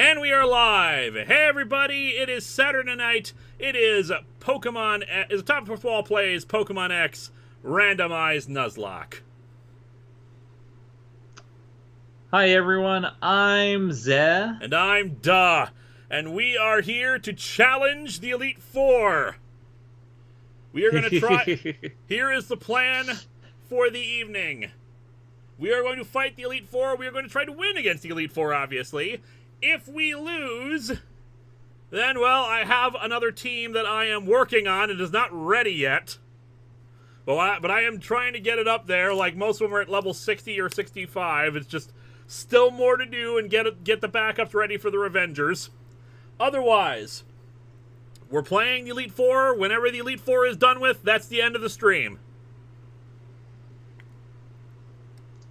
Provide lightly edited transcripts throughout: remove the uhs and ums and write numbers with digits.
And we are live. Hey everybody, it is Saturday night. It is Pokemon, is AtopTheFourthWall plays Pokemon X Randomized Nuzlocke. Hi everyone, I'm Zeh. And I'm Duh. And we are here to challenge the Elite Four. We are going to try... Here is the plan for the evening. We are going to fight the Elite Four. We are going to try to win against the Elite Four, obviously. If we lose, then, well, I have another team that I am working on. It is not ready yet. But I am trying to get it up there. Like, most of them are at level 60 or 65. It's just still more to do and get the backups ready for the Revengers. Otherwise, we're playing the Elite Four. Whenever the Elite Four is done with, that's the end of the stream.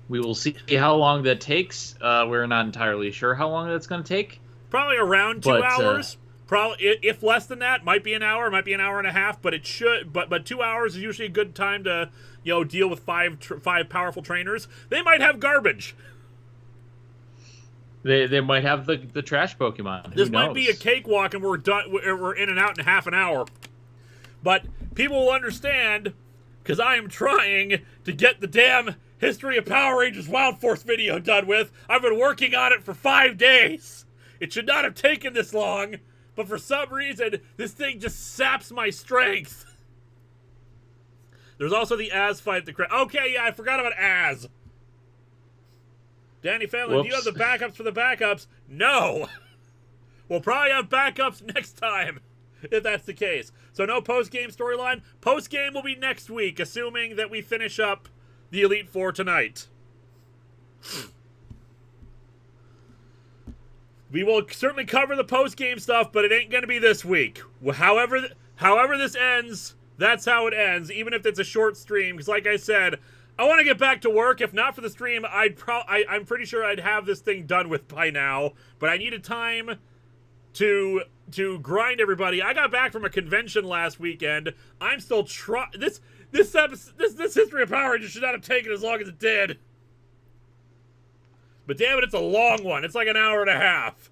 We will see how long that takes. We're not entirely sure how long that's going to take. Probably around 2 hours. Probably, if less than that, might be an hour, might be an hour and a half. But it should. But 2 hours is usually a good time to, deal with five powerful trainers. They might have garbage. They might have the trash Pokemon. This might be a cakewalk, and we're done. We're in and out in half an hour. But people will understand because I am trying to get the damn History of Power Rangers Wild Force video done with. I've been working on it for 5 days. It should not have taken this long, but for some reason, this thing just saps my strength. There's also the Az fight at the crowd. Okay, yeah, I forgot about Az. Danny Fallon, do you have the backups for the backups? No. We'll probably have backups next time, if that's the case. So no post-game storyline. Post-game will be next week, assuming that we finish up the Elite Four tonight. We will certainly cover the post-game stuff, but it ain't going to be this week. However this ends, that's how it ends, even if it's a short stream. Because like I said, I want to get back to work. If not for the stream, I'm pretty sure I'd have this thing done with by now. But I needed time to grind everybody. I got back from a convention last weekend. I'm still trying. This History of Power Rangers should not have taken as long as it did. But damn it, it's a long one. It's like an hour and a half.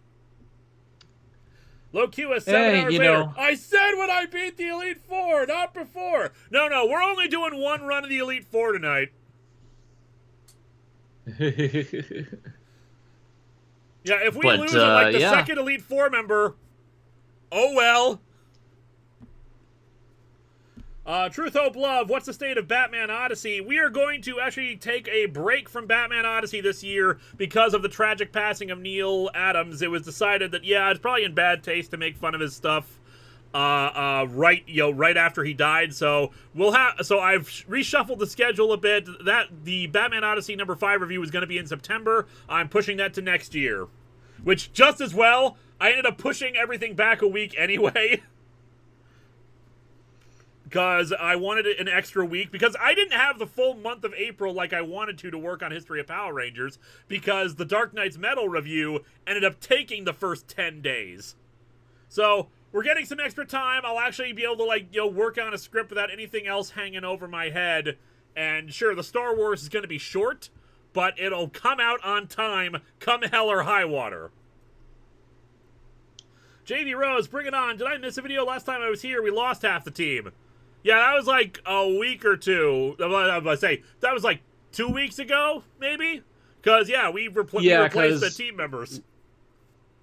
Low Q has 7 hours later. I said when I beat the Elite Four, not before. No, we're only doing one run of the Elite Four tonight. Yeah, if we lose like the second Elite Four member, oh well. Truth, Hope, Love, what's the state of Batman Odyssey? We are going to actually take a break from Batman Odyssey this year because of the tragic passing of Neil Adams. It was decided that, yeah, it's probably in bad taste to make fun of his stuff right after he died. So I've reshuffled the schedule a bit. The Batman Odyssey number 5 review is going to be in September. I'm pushing that to next year, which just as well, I ended up pushing everything back a week anyway. Because I wanted an extra week, because I didn't have the full month of April like I wanted to work on History of Power Rangers, because the Dark Knight's Metal review ended up taking the first 10 days. So, we're getting some extra time. I'll actually be able to, work on a script without anything else hanging over my head. And sure, the Star Wars is going to be short, but it'll come out on time, come hell or high water. JV Rose, bring it on. Did I miss a video last time I was here? We lost half the team. Yeah, that was like a week or two. I was about to say, that was like 2 weeks ago, maybe? Because, yeah, we replaced the team members.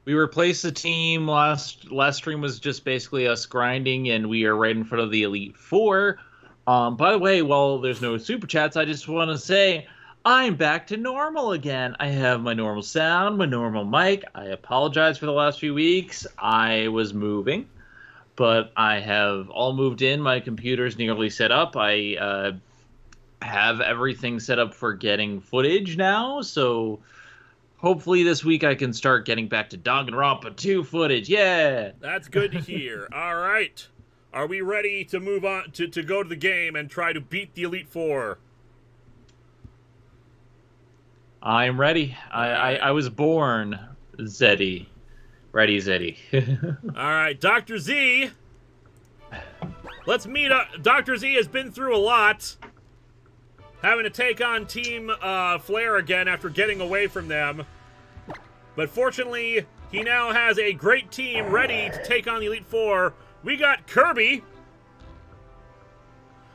We replaced the team. Last stream was just basically us grinding, and we are right in front of the Elite Four. By the way, while there's no super chats, I just want to say I'm back to normal again. I have my normal sound, my normal mic. I apologize for the last few weeks. I was moving, but I have all moved in. My computer's nearly set up. I have everything set up for getting footage now, so hopefully this week I can start getting back to Danganronpa 2 footage. Yeah! That's good to hear. All right. Are we ready to move on to go to the game and try to beat the Elite Four? I'm ready. I was born Zeddy. Ready, Zeddy. All right, Dr. Z. Let's meet up. Dr. Z has been through a lot. Having to take on Team Flare again after getting away from them. But fortunately, he now has a great team ready to take on the Elite Four. We got Kirby.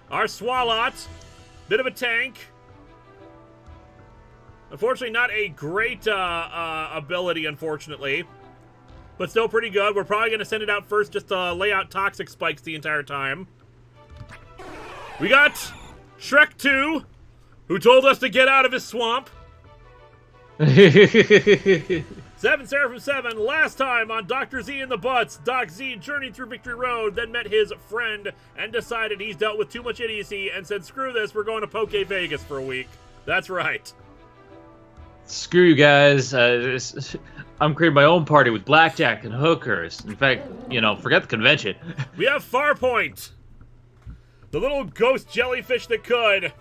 Our Swalot. Bit of a tank. Unfortunately, not a great ability, unfortunately. But still pretty good. We're probably going to send it out first just to lay out toxic spikes the entire time. We got Shrek 2, who told us to get out of his swamp. 7 Seraphim 7, last time on Dr. Z and the Butts, Doc Z journeyed through Victory Road, then met his friend and decided he's dealt with too much idiocy and said, screw this, we're going to Poke Vegas for a week. That's right. Screw you guys. I'm creating my own party with blackjack and hookers. In fact, forget the convention. We have Farpoint, the little ghost jellyfish that could,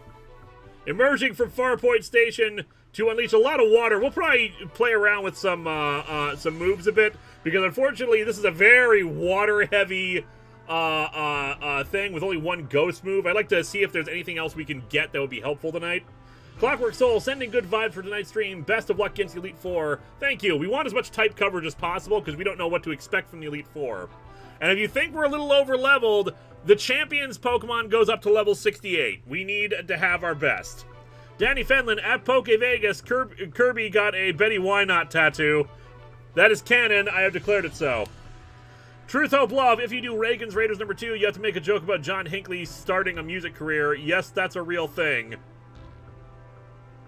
emerging from Farpoint Station to unleash a lot of water. We'll probably play around with some moves a bit, because unfortunately this is a very water-heavy thing with only one ghost move. I'd like to see if there's anything else we can get that would be helpful tonight. Clockwork Soul, sending good vibes for tonight's stream. Best of luck against the Elite Four. Thank you. We want as much type coverage as possible because we don't know what to expect from the Elite Four. And if you think we're a little over-leveled, the Champions Pokemon goes up to level 68. We need to have our best. Danny Fenlon, at Poke Vegas, Kirby got a Betty Why Not tattoo. That is canon. I have declared it so. Truth, Hope, Love, if you do Reagan's Raiders number 2, you have to make a joke about John Hinckley starting a music career. Yes, that's a real thing.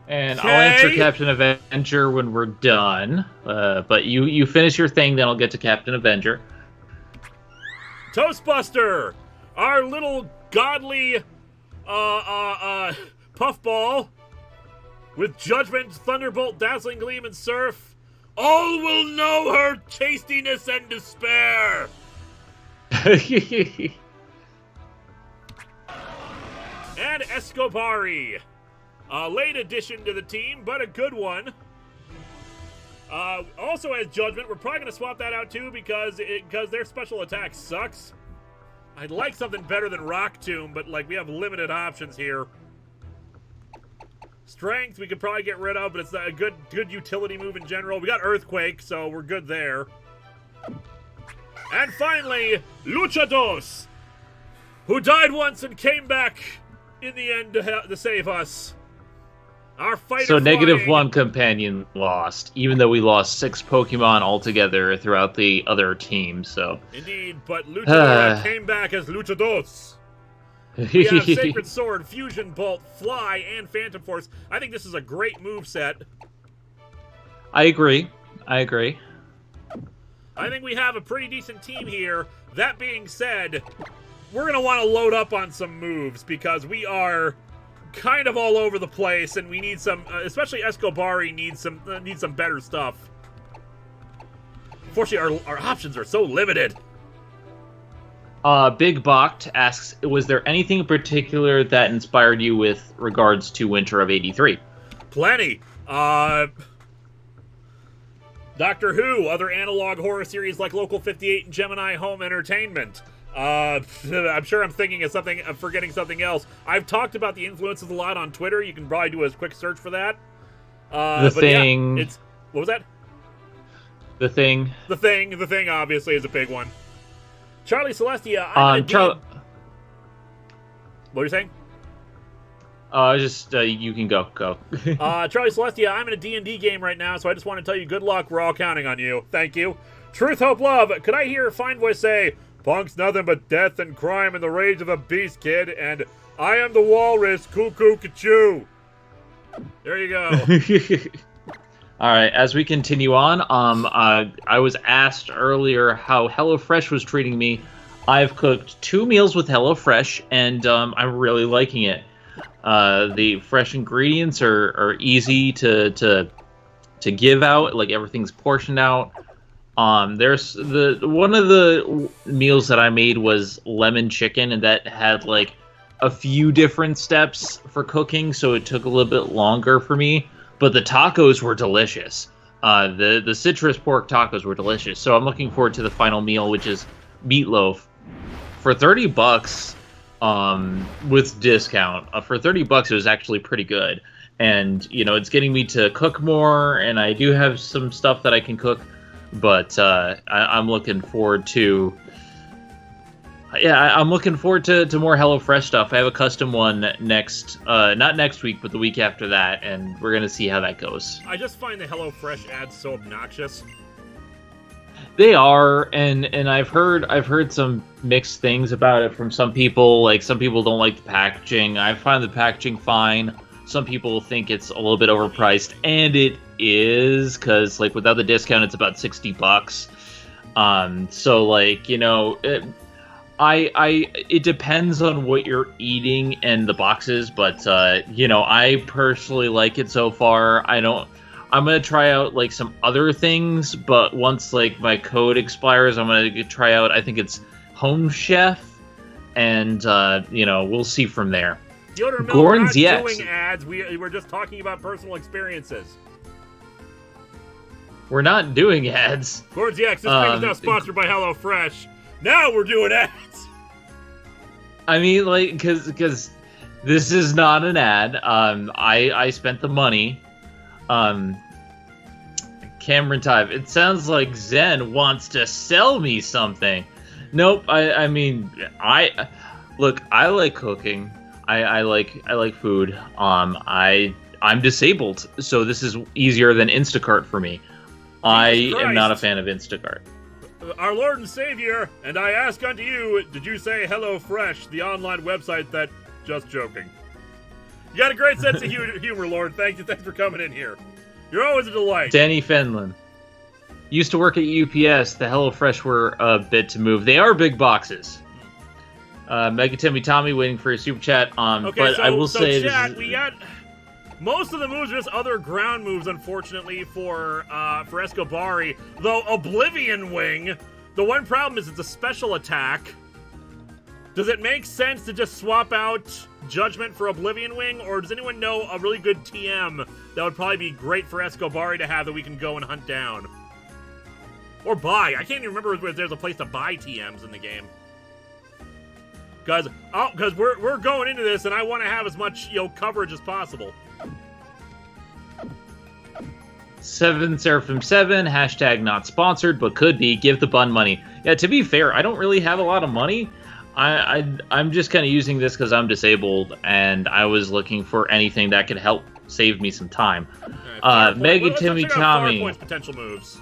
And I'll answer Captain Avenger when we're done. But you finish your thing, then I'll get to Captain Avenger. Toastbuster, our little godly puffball with Judgment, Thunderbolt, Dazzling Gleam, and Surf. All will know her tastiness and despair. And Escobari. A late addition to the team, but a good one. Also has Judgment. We're probably going to swap that out too because their special attack sucks. I'd like something better than Rock Tomb, but we have limited options here. Strength we could probably get rid of, but it's a good utility move in general. We got Earthquake, so we're good there. And finally, Luchados, who died once and came back in the end to save us. Our fighter so -1 companion lost, even though we lost 6 Pokemon altogether throughout the other team. So indeed, but Luchador came back as Luchados. We have Sacred Sword, Fusion Bolt, Fly, and Phantom Force. I think this is a great move set. I agree. I think we have a pretty decent team here. That being said, we're going to want to load up on some moves because we are kind of all over the place, and we need some, especially Escobari needs some better stuff. Unfortunately, our options are so limited. Big Bokt asks, was there anything in particular that inspired you with regards to Winter of '83? Plenty. Doctor Who, other analog horror series like Local 58 and Gemini Home Entertainment. I'm sure I'm forgetting something else. I've talked about the influences a lot on Twitter. You can probably do a quick search for that. The Thing. Yeah, what was that? The Thing. The Thing obviously is a big one. Charlie Celestia, I'm gonna What are you saying? Just you can go. Charlie Celestia, I'm in a D&D game right now, so I just want to tell you good luck. We're all counting on you. Thank you. Truth, Hope, Love. Could I hear a fine voice say, "Punk's nothing but death and crime and the rage of a beast, kid," and "I am the walrus, cuckoo, ka-choo." There you go. All right, as we continue on, I was asked earlier how HelloFresh was treating me. I've cooked 2 meals with HelloFresh, and I'm really liking it. The fresh ingredients are easy to give out, like everything's portioned out. There's one of the meals that I made was lemon chicken, and that had like a few different steps for cooking, so it took a little bit longer for me. But the tacos were delicious. The citrus pork tacos were delicious. So I'm looking forward to the final meal, which is meatloaf for $30 with discount. For $30, it was actually pretty good. And you know, it's getting me to cook more, and I do have some stuff that I can cook. But I'm looking forward to. I'm looking forward to more HelloFresh stuff. I have a custom one not next week, but the week after that, and we're gonna see how that goes. I just find the HelloFresh ads so obnoxious. They are, and I've heard some mixed things about it from some people. Like, some people don't like the packaging. I find the packaging fine. Some people think it's a little bit overpriced, and it is, because like without the discount, it's about $60. So like, you know. It depends on what you're eating and the boxes, but you know, I personally like it so far. I'm gonna try out like some other things, but once like my code expires, I'm gonna try out, I think it's Home Chef, and you know, we'll see from there. We're not doing ads. We're just talking about personal experiences. We're not doing ads. Gordon's X, this thing is now sponsored by HelloFresh. Now we're doing ads. I mean, like, because this is not an ad. I spent the money. Cameron Type. It sounds like Zen wants to sell me something. Nope. I mean, look. I like cooking. I like food. I'm disabled, so this is easier than Instacart for me. I am not a fan of Instacart. Our Lord and Savior, and I ask unto you, did you say HelloFresh, the online website that... Just joking. You got a great sense of humor, Lord. Thanks for coming in here. You're always a delight. Danny Fenlon. Used to work at UPS. The HelloFresh were a bit to move. They are big boxes. Mega Timmy Tommy waiting for a super chat. Okay, but so, I will say chat, we got... Most of the moves are just other ground moves, unfortunately, for Escobari. Though Oblivion Wing, the one problem is it's a special attack. Does it make sense to just swap out Judgment for Oblivion Wing, or does anyone know a really good TM that would probably be great for Escobari to have that we can go and hunt down? Or buy. I can't even remember if there's a place to buy TMs in the game. Because we're going into this, and I want to have as much coverage as possible. 7 Seraphim 7 hashtag not sponsored but could be. Give the bun money. Yeah, to be fair, I don't really have a lot of money. I'm just kind of using this because I'm disabled, and I was looking for anything that could help save me some time. Right, Mega Timmy Tommy. Potential moves.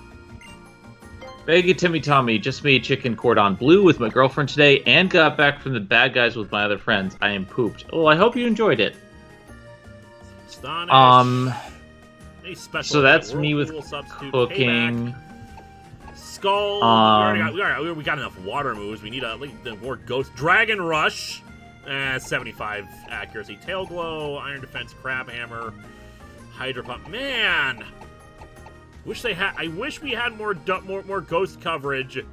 Mega Timmy Tommy just made chicken cordon bleu with my girlfriend today and got back from the bad guys with my other friends. I am pooped. Oh, I hope you enjoyed it. Astonish. So that's me with cooking. Payback. Skull. We got enough water moves. We need more ghost. Dragon Rush. 75 accuracy. Tail Glow. Iron Defense. Crab Hammer. Hydro Pump. Man. I wish we had more ghost coverage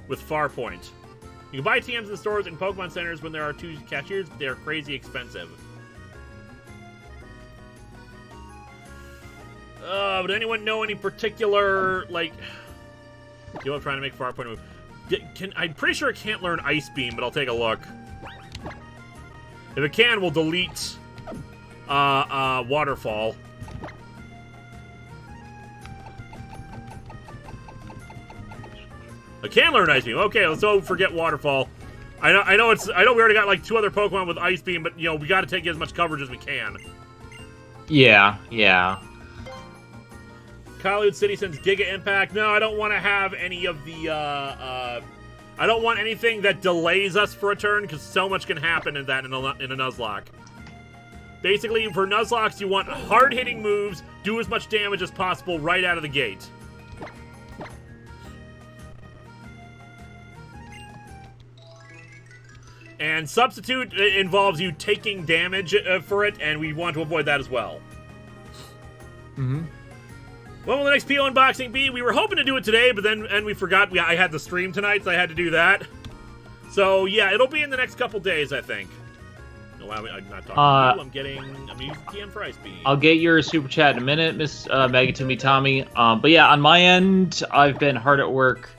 with Farpoint. You can buy TMs in the stores and Pokemon centers when there are 2 cashiers, but they are crazy expensive. Would anyone know any particular, I'm trying to make Farpoint move. I'm pretty sure it can't learn Ice Beam, but I'll take a look. If it can, we'll delete Waterfall. I can learn Ice Beam. Okay, so forget Waterfall. I know we already got like 2 other Pokemon with Ice Beam, but you know we got to take as much coverage as we can. Yeah, yeah. Kalos City sends Giga Impact. No, I don't want to have any of the. I don't want anything that delays us for a turn because so much can happen in that in a Nuzlocke. Basically, for Nuzlocks, you want hard-hitting moves, do as much damage as possible right out of the gate. And Substitute involves you taking damage for it, and we want to avoid that as well. Mm-hmm. When will the next PO unboxing be? We were hoping to do it today, but then we forgot. I had the stream tonight, so I had to do that. So, yeah, it'll be in the next couple days, I think. No, I'm not talking to you. I'm using TM for Ice Beam. I'll get your super chat in a minute, Miss Megatimi Tommy. But yeah, on my end, I've been hard at work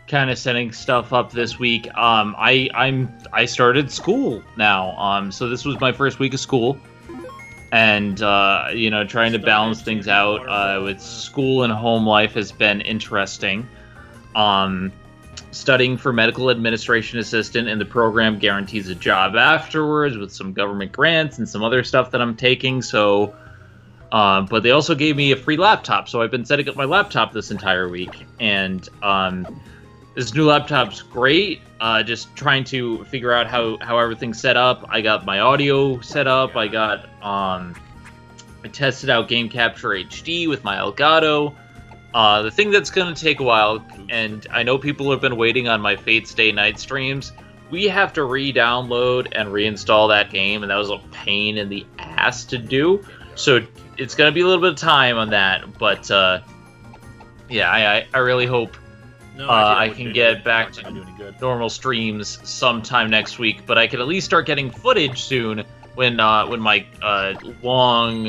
kind of setting stuff up this week. I started school now. So this was my first week of school. And, you know, trying to balance things out with school and home life has been interesting. Studying for medical administration assistant, and the program guarantees a job afterwards with some government grants and some other stuff that I'm taking. So, but they also gave me a free laptop. So I've been setting up my laptop this entire week. And this new laptop's great. Just trying to figure out how everything's set up. I got my audio set up. I got I tested out Game Capture HD with my Elgato. The thing that's going to take a while, and I know people have been waiting on my Fate's Day night streams, we have to re-download and reinstall that game, and that was a pain in the ass to do. So it's going to be a little bit of time on that, but yeah, I really hope I can get back to normal streams sometime next week, but I could at least start getting footage soon when my long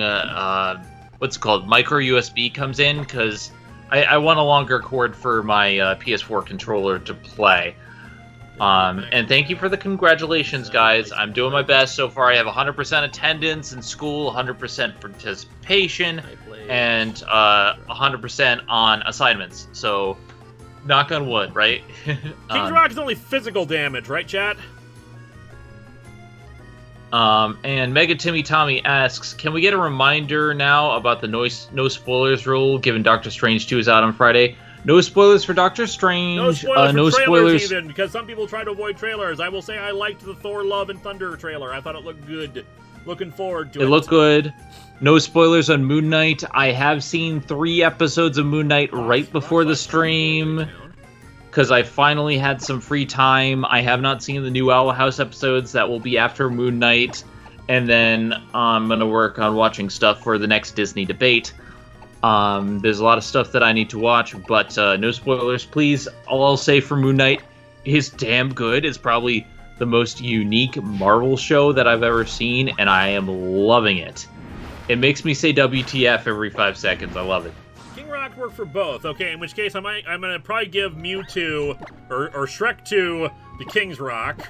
what's it called, micro USB comes in, because I want a longer cord for my PS4 controller to play. And thank you for the congratulations, guys. I'm doing my best so far. I have 100% attendance in school, 100% participation, and 100% on assignments. So, knock on wood, right? King's Rock is only physical damage, right, chat? And Mega Timmy Tommy asks, can we get a reminder now about the no spoilers rule, given Doctor Strange 2 is out on Friday? No spoilers for Doctor Strange. No spoilers no for trailers spoilers even, because some people try to avoid trailers. I will say I liked the Thor Love and Thunder trailer. I thought it looked good. Looking forward to it. It looked good. No spoilers on Moon Knight. I have seen 3 episodes of Moon Knight right before the stream, because I finally had some free time. I have not seen the new Owl House episodes. That will be after Moon Knight. And then I'm going to work on watching stuff for the next Disney debate. There's a lot of stuff that I need to watch, but no spoilers, please. All I'll say for Moon Knight is damn good. It's probably the most unique Marvel show that I've ever seen, and I am loving it. It makes me say WTF every 5 seconds. I love it. King Rock worked for both. Okay, in which case I'm going to probably give Mewtwo or Shrek 2 the King's Rock.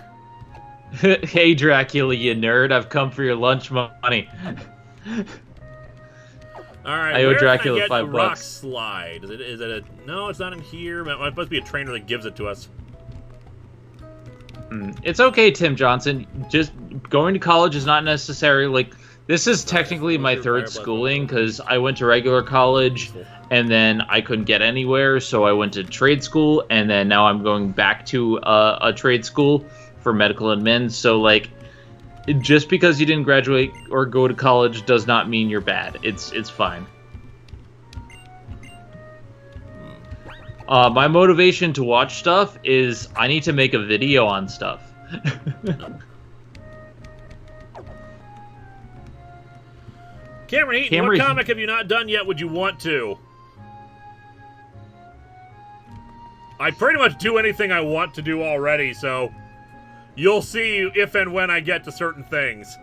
Hey, Dracula, you nerd. I've come for your lunch money. All right, I owe Dracula can I get $5. Rock Slide? Is it a... No, it's not in here. It must be a trainer that gives it to us. It's okay, Tim Johnson. Just going to college is not necessarily, like... This is technically my 3rd schooling, because I went to regular college, and then I couldn't get anywhere, so I went to trade school, and then now I'm going back to a trade school for medical admin. So, like, just because you didn't graduate or go to college does not mean you're bad. It's fine. My motivation to watch stuff is I need to make a video on stuff. Cameron Heaton, what comic have you not done yet would you want to? I pretty much do anything I want to do already, so you'll see if and when I get to certain things.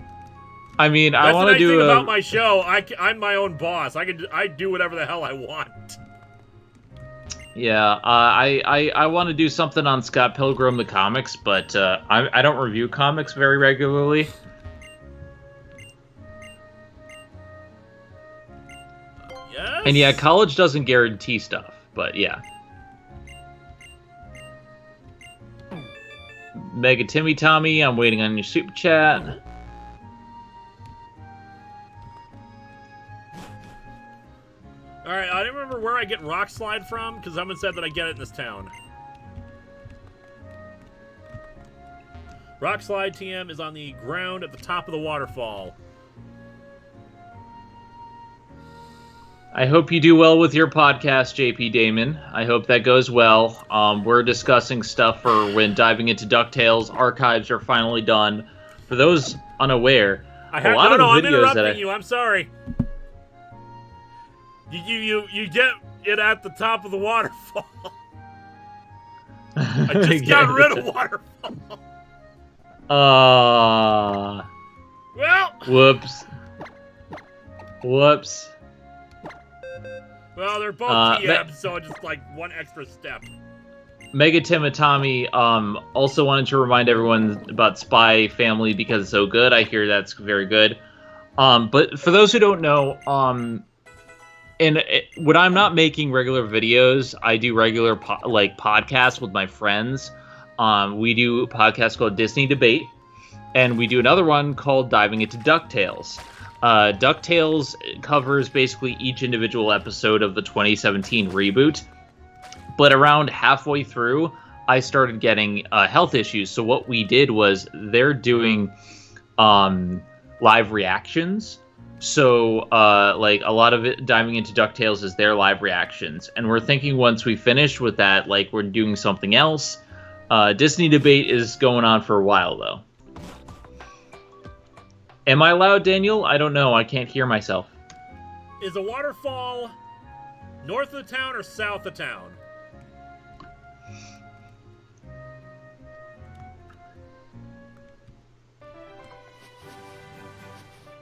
I mean, That's I want to do the nice thing about my show. I'm my own boss. I do whatever the hell I want. Yeah, I want to do something on Scott Pilgrim the comics, but I don't review comics very regularly. Yes? And yeah, college doesn't guarantee stuff, but yeah. Mega Timmy Tommy, I'm waiting on your super chat. Alright, I don't remember where I get Rock Slide from, because someone said that I get it in this town. Rock Slide TM is on the ground at the top of the waterfall. I hope you do well with your podcast, JP Damon. I hope that goes well. We're discussing stuff for when diving into DuckTales. Archives are finally done. For those unaware, I'm interrupting you. I'm sorry. You get it at the top of the waterfall. I just got rid of waterfall. Well. Whoops. Well, they're both TMs, so just like one extra step. Mega Timatami also wanted to remind everyone about Spy Family because it's so good. I hear that's very good. But for those who don't know, when I'm not making regular videos, I do regular podcasts with my friends. We do a podcast called Disney Debate, and we do another one called Diving into DuckTales. DuckTales covers basically each individual episode of the 2017 reboot, but around halfway through, I started getting health issues. So what we did was they're doing live reactions. So like a lot of it, Diving into DuckTales is their live reactions, and we're thinking once we finish with that, like we're doing something else. Disney Debate is going on for a while though. Am I loud, Daniel? I don't know. I can't hear myself. Is a waterfall north of the town or south of town?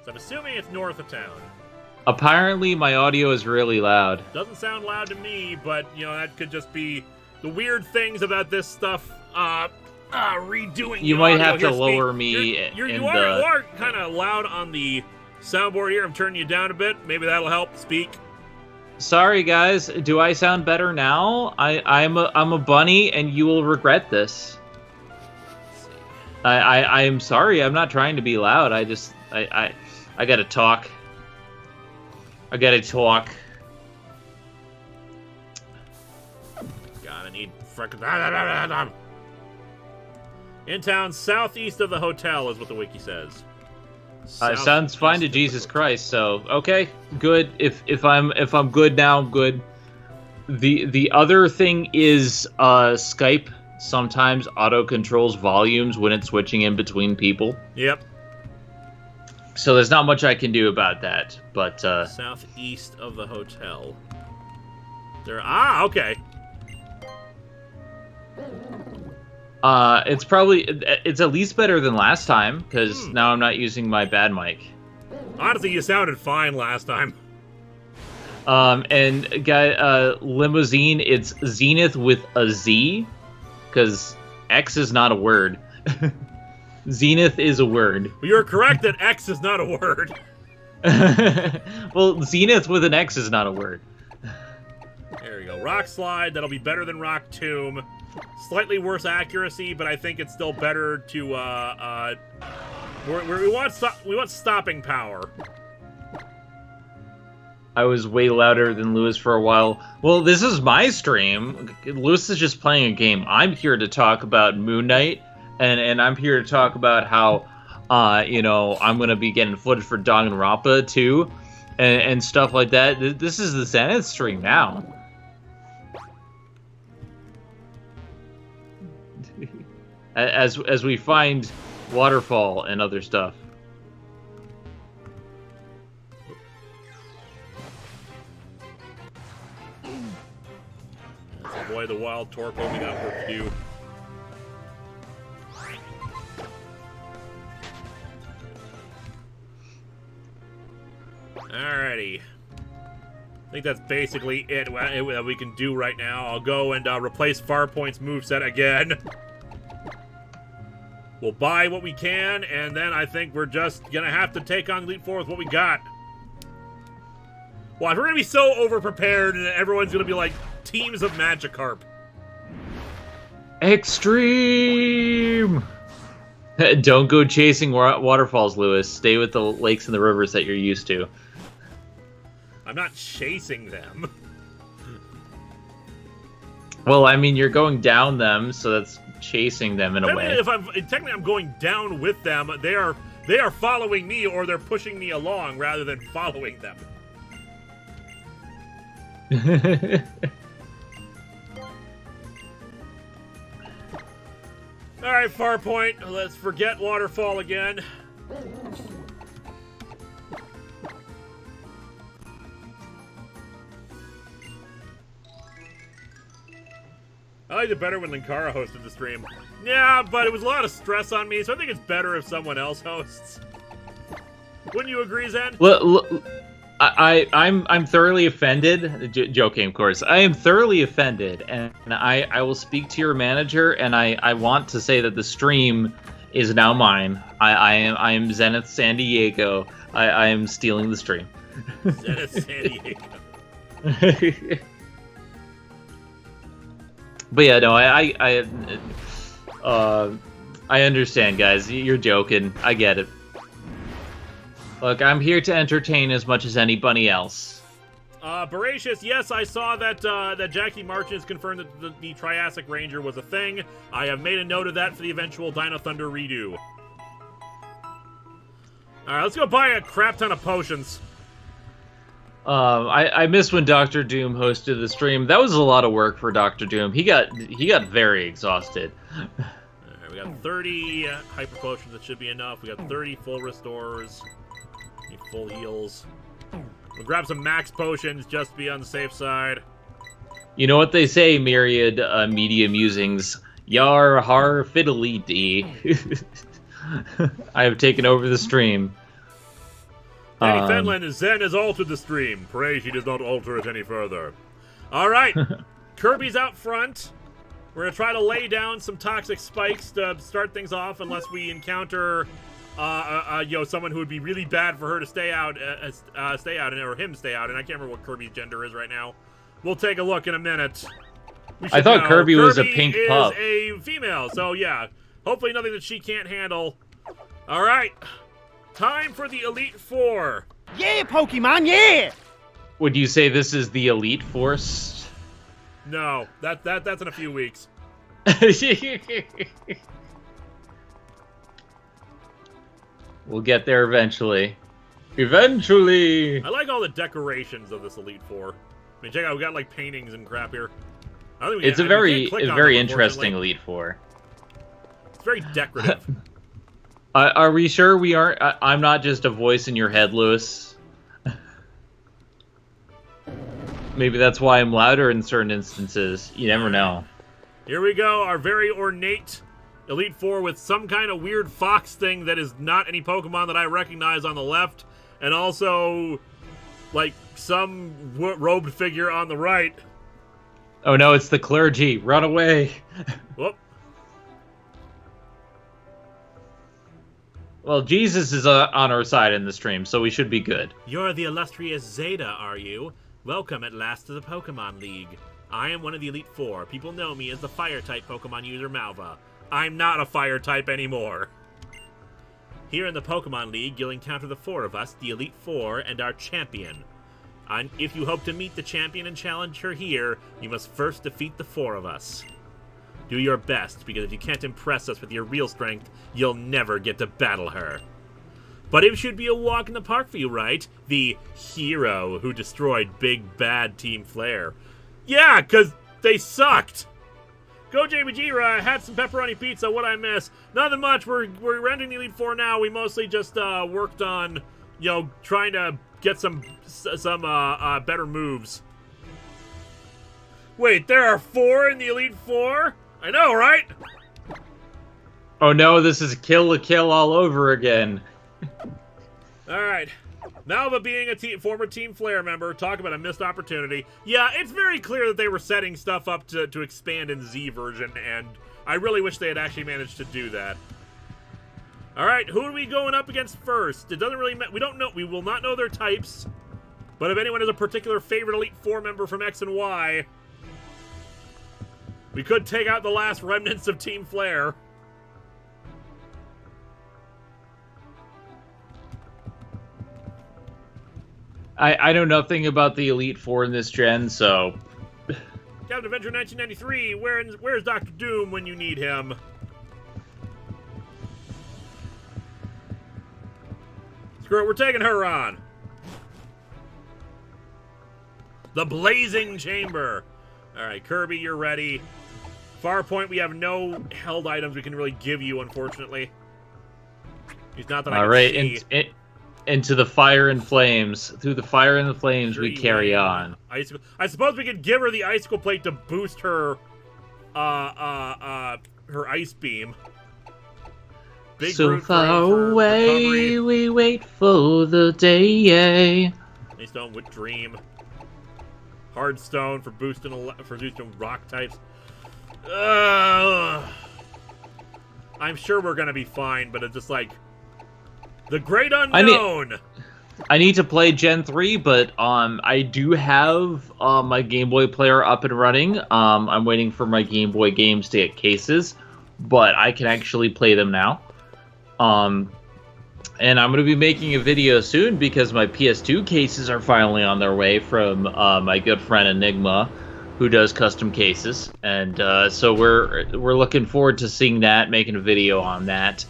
So I'm assuming it's north of town. Apparently, my audio is really loud. Doesn't sound loud to me, but, you know, that could just be the weird things about this stuff, redoing. You might have to lower me. You are kind of loud on the soundboard here. I'm turning you down a bit. Maybe that'll help speak. Sorry, guys. Do I sound better now? I'm a bunny, and you will regret this. I am sorry. I'm not trying to be loud. I gotta talk. Gotta need frickin' in town, southeast of the hotel is what the wiki says. Sounds fine to Jesus Christ. So okay, good. If I'm good now, I'm good. The other thing is Skype sometimes auto controls volumes when it's switching in between people. Yep. So there's not much I can do about that. But southeast of the hotel. Okay. It's at least better than last time, because now I'm not using my bad mic. Honestly, you sounded fine last time. And limousine, it's Zenith with a Z, because X is not a word. Zenith is a word. Well, you're correct that X is not a word. Well, Zenith with an X is not a word. There we go. Rock Slide, that'll be better than Rock Tomb. Slightly worse accuracy, but I think it's still better to, we want stopping power. I was way louder than Lewis for a while. Well, this is my stream. Lewis is just playing a game. I'm here to talk about Moon Knight, and I'm here to talk about how, I'm going to be getting footage for Danganronpa too, and stuff like that. This is the Zenith stream now. As we find waterfall and other stuff. Boy, the wild torpo, we got work to do. Alrighty. I think that's basically it that we can do right now. I'll go and replace Farpoint's moveset again. We'll buy what we can, and then I think we're just gonna have to take on Elite Four with what we got. Well, if we're gonna be so over-prepared and everyone's gonna be like teams of Magikarp. Extreme! Don't go chasing waterfalls, Lewis. Stay with the lakes and the rivers that you're used to. I'm not chasing them. Well, I mean, you're going down them, so that's chasing them in a way. Technically, I'm going down with them. They are following me, or they're pushing me along rather than following them. All right, Farpoint. Let's forget waterfall again. I liked it better when Linkara hosted the stream. Yeah, but it was a lot of stress on me, so I think it's better if someone else hosts. Wouldn't you agree, Zen? Look, I'm thoroughly offended. Joking, of course. I am thoroughly offended, and I will speak to your manager, and I want to say that the stream is now mine. I am Zenith San Diego. I am stealing the stream. Zenith San Diego. But yeah, no, I understand, guys. You're joking. I get it. Look, I'm here to entertain as much as anybody else. Voracious, yes, I saw that that Jackie Marchins confirmed that the Triassic Ranger was a thing. I have made a note of that for the eventual Dino Thunder redo. Alright, let's go buy a crap ton of potions. I miss when Dr. Doom hosted the stream. That was a lot of work for Dr. Doom. He got very exhausted. Alright, we got 30 hyper potions. That should be enough. We got 30 full restores. Need full heals. We'll grab some max potions just to be on the safe side. You know what they say, Myriad Media Musings. Yar har fiddly dee. I have taken over the stream. Danny Fenlon, Zen has altered the stream. Pray she does not alter it any further. Alright, Kirby's out front. We're going to try to lay down some toxic spikes to start things off unless we encounter someone who would be really bad for her to stay out, or him stay out, and I can't remember what Kirby's gender is right now. We'll take a look in a minute. I thought Kirby was a pink pup. Kirby is a female, so yeah. Hopefully nothing that she can't handle. Alright. Time for the Elite Four. Yeah, Pokemon, yeah! Would you say this is the Elite Force? No, that's in a few weeks. We'll get there eventually. Eventually! I like all the decorations of this Elite Four. I mean, check out, we got like paintings and crap here. It's a very interesting Elite Four. It's very decorative. Are we sure we aren't? I'm not just a voice in your head, Lewis. Maybe that's why I'm louder in certain instances. You never know. Here we go, our very ornate Elite Four with some kind of weird fox thing that is not any Pokemon that I recognize on the left, and also, like, some robed figure on the right. Oh no, it's the clergy. Run away. Whoop. Well, Jesus is on our side in the stream, so we should be good. You're the illustrious Zeta, are you? Welcome at last to the Pokemon League. I am one of the Elite Four. People know me as the Fire-type Pokemon user Malva. I'm not a Fire-type anymore. Here in the Pokemon League, you'll encounter the four of us, the Elite Four, and our champion. And if you hope to meet the champion and challenge her here, you must first defeat the four of us. Do your best, because if you can't impress us with your real strength, you'll never get to battle her. But it should be a walk in the park for you, right? The hero who destroyed Big Bad Team Flare. Yeah, because they sucked! Go JBG, had some pepperoni pizza, what'd I miss? Nothing much, we're renting the Elite Four now. We mostly just worked on, trying to get some better moves. Wait, there are 4 in the Elite Four? I know, right? Oh no, this is kill all over again. Alright. Malva being a former Team Flare member, talk about a missed opportunity. Yeah, it's very clear that they were setting stuff up to expand in Z version, and I really wish they had actually managed to do that. Alright, who are we going up against first? It doesn't really matter. We don't know. We will not know their types. But if anyone has a particular favorite Elite Four member from X and Y... We could take out the last remnants of Team Flare. I know nothing about the Elite Four in this gen, so... Captain Adventure 1993, where's Dr. Doom when you need him? Screw it, we're taking her on. The Blazing Chamber. Alright, Kirby, you're ready. Farpoint, we have no held items we can really give you, unfortunately. It's not that I can see. Into the fire and flames. Through the fire and the flames, we carry on. Icicle. I suppose we could give her the icicle plate to boost her, her ice beam. Big so far away, we wait for the day. Ice Stone with Dream. Hard Stone for boosting rock types. I'm sure we're gonna be fine, but it's just like the great unknown. I need to play Gen 3, but I do have my Game Boy player up and running. I'm waiting for my Game Boy games to get cases, but I can actually play them now. And I'm going to be making a video soon because my PS2 cases are finally on their way from my good friend Enigma, who does custom cases. And so we're looking forward to seeing that, making a video on that.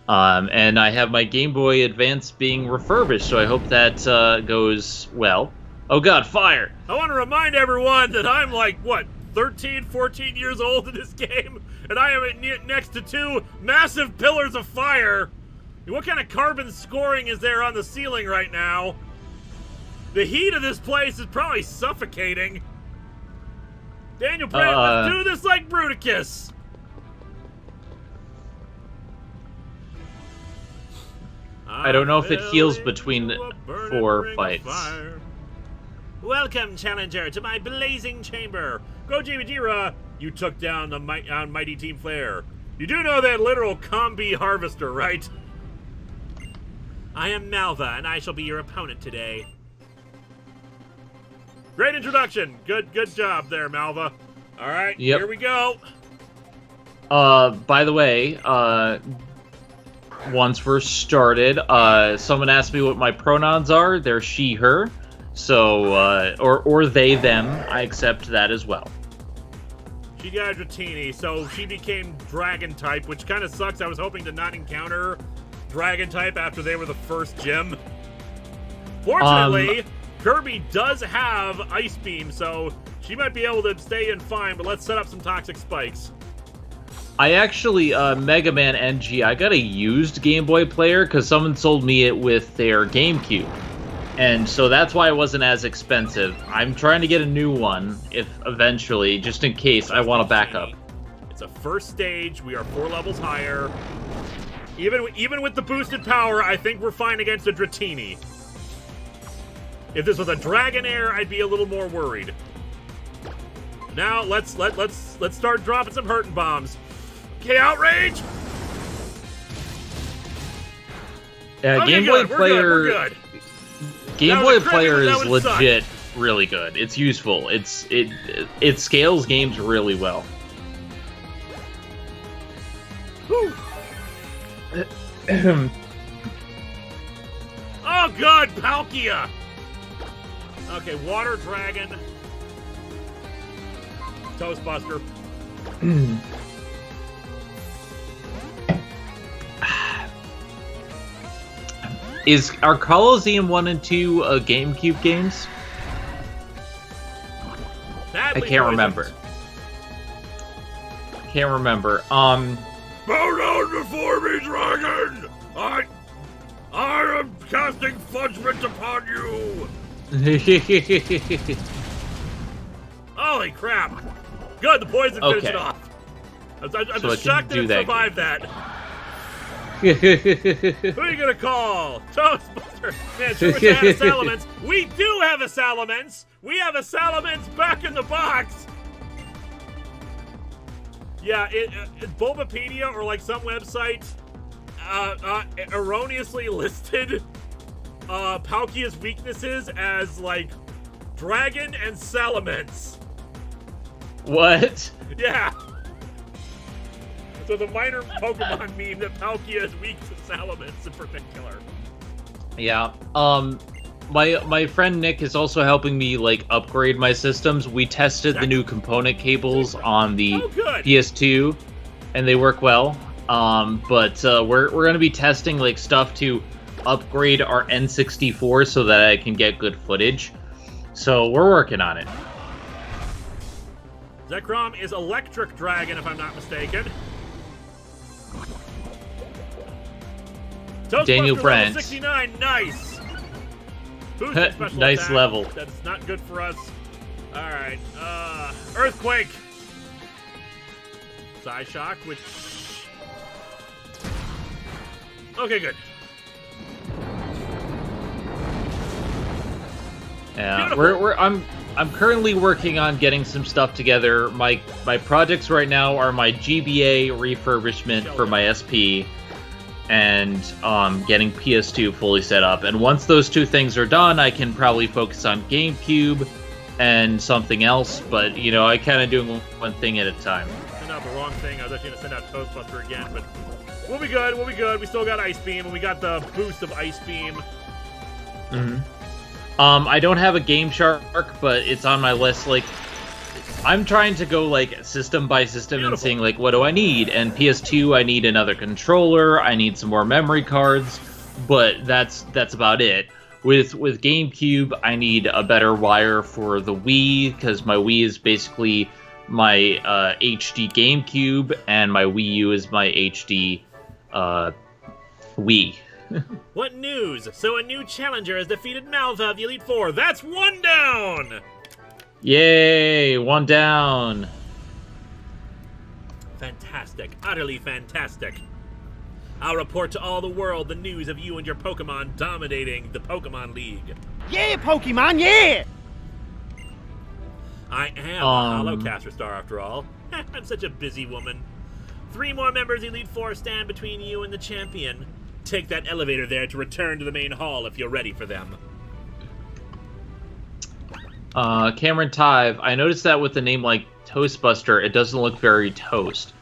And I have my Game Boy Advance being refurbished, so I hope that goes well. Oh god, fire! I want to remind everyone that I'm like, what, 13, 14 years old in this game? And I am next to two massive pillars of fire! What kind of carbon scoring is there on the ceiling right now? The heat of this place is probably suffocating. Daniel Pratt, let's do this like Bruticus! I don't know if it heals between 4 fights. Welcome, Challenger, to my blazing chamber. Go, Jira, you took down the mighty Team Flare. You do know that literal combi harvester, right? I am Malva, and I shall be your opponent today. Great introduction. Good job there, Malva. All right, yep. Here we go. By the way, once we're started, someone asked me what my pronouns are. They're she, her. So, or they, them. I accept that as well. She got Dratini, so she became Dragon type, which kind of sucks. I was hoping to not encounter Dragon type after they were the first gym. Fortunately, Kirby does have Ice Beam, so she might be able to stay in fine, but let's set up some Toxic Spikes. I actually, Mega Man NG, I got a used Game Boy player because someone sold me it with their GameCube. And so that's why it wasn't as expensive. I'm trying to get a new one, if eventually, just in case I want a backup. It's a first stage. We are 4 levels higher. Even with the boosted power, I think we're fine against a Dratini. If this was a Dragonair, I'd be a little more worried. Now let's start dropping some hurting bombs. Okay, Outrage. Game Boy player. We're good. Game Boy player is legit really good. It's useful. It scales games really well. Whew. Oh god, Palkia! Okay, Water Dragon. Toastbuster. Are Colosseum 1 and 2 GameCube games? I can't remember. Can't remember. Bow down before me, dragon! I am casting Fudgement upon you! Holy crap! Good, the poison finished it off. I'm just shocked that it survived that. Who are you gonna call? Toastbuster! Man, sure wish I had a Salamence. We do have a Salamence! We have a Salamence back in the box! Yeah, Bulbapedia or like some website erroneously listed Palkia's weaknesses as like Dragon and Salamence. What? Yeah. So the minor Pokemon meme that Palkia is weak to Salamence in particular. Yeah. My friend Nick is also helping me like upgrade my systems. We tested the new component cables on the PS2, and they work well. But we're gonna be testing like stuff to upgrade our N64 so that I can get good footage. So we're working on it. Zekrom is Electric Dragon, if I'm not mistaken. Daniel Toastbuster Brent. level 69, nice. Boosted special Nice attack. level. That's not good for us. All right, Earthquake. Psyshock, which. Okay, good. Yeah, Beautiful. I'm currently working on getting some stuff together. My projects right now are my GBA refurbishment for my SP, and getting PS2 fully set up. And once those two things are done, I can probably focus on GameCube and something else. But you know, I kind of doing one thing at a time. Send out the wrong thing. I was actually gonna send out Toastbuster again, but we'll be good. We'll be good. We still got Ice Beam, and we got the boost of Ice Beam. Mm-hmm. I don't have a Game Shark, but it's on my list. Like, I'm trying to go like system by system and seeing like what do I need. And PS2, I need another controller. I need some more memory cards, but that's about it. With GameCube, I need a better wire for the Wii because my Wii is basically my HD GameCube, and my Wii U is my HD Wii. What news? So a new challenger has defeated Malva of the Elite Four. That's one down! Yay, one down. Fantastic. Utterly fantastic. I'll report to all the world the news of you and your Pokemon dominating the Pokemon League. Yeah, Pokemon, yeah! I am a Holocaster Star after all. I'm such a busy woman. 3 more members of the Elite Four stand between you and the champion. Take that elevator there to return to the main hall if you're ready for them. Cameron Tive, I noticed that with the name like Toastbuster, it doesn't look very toast.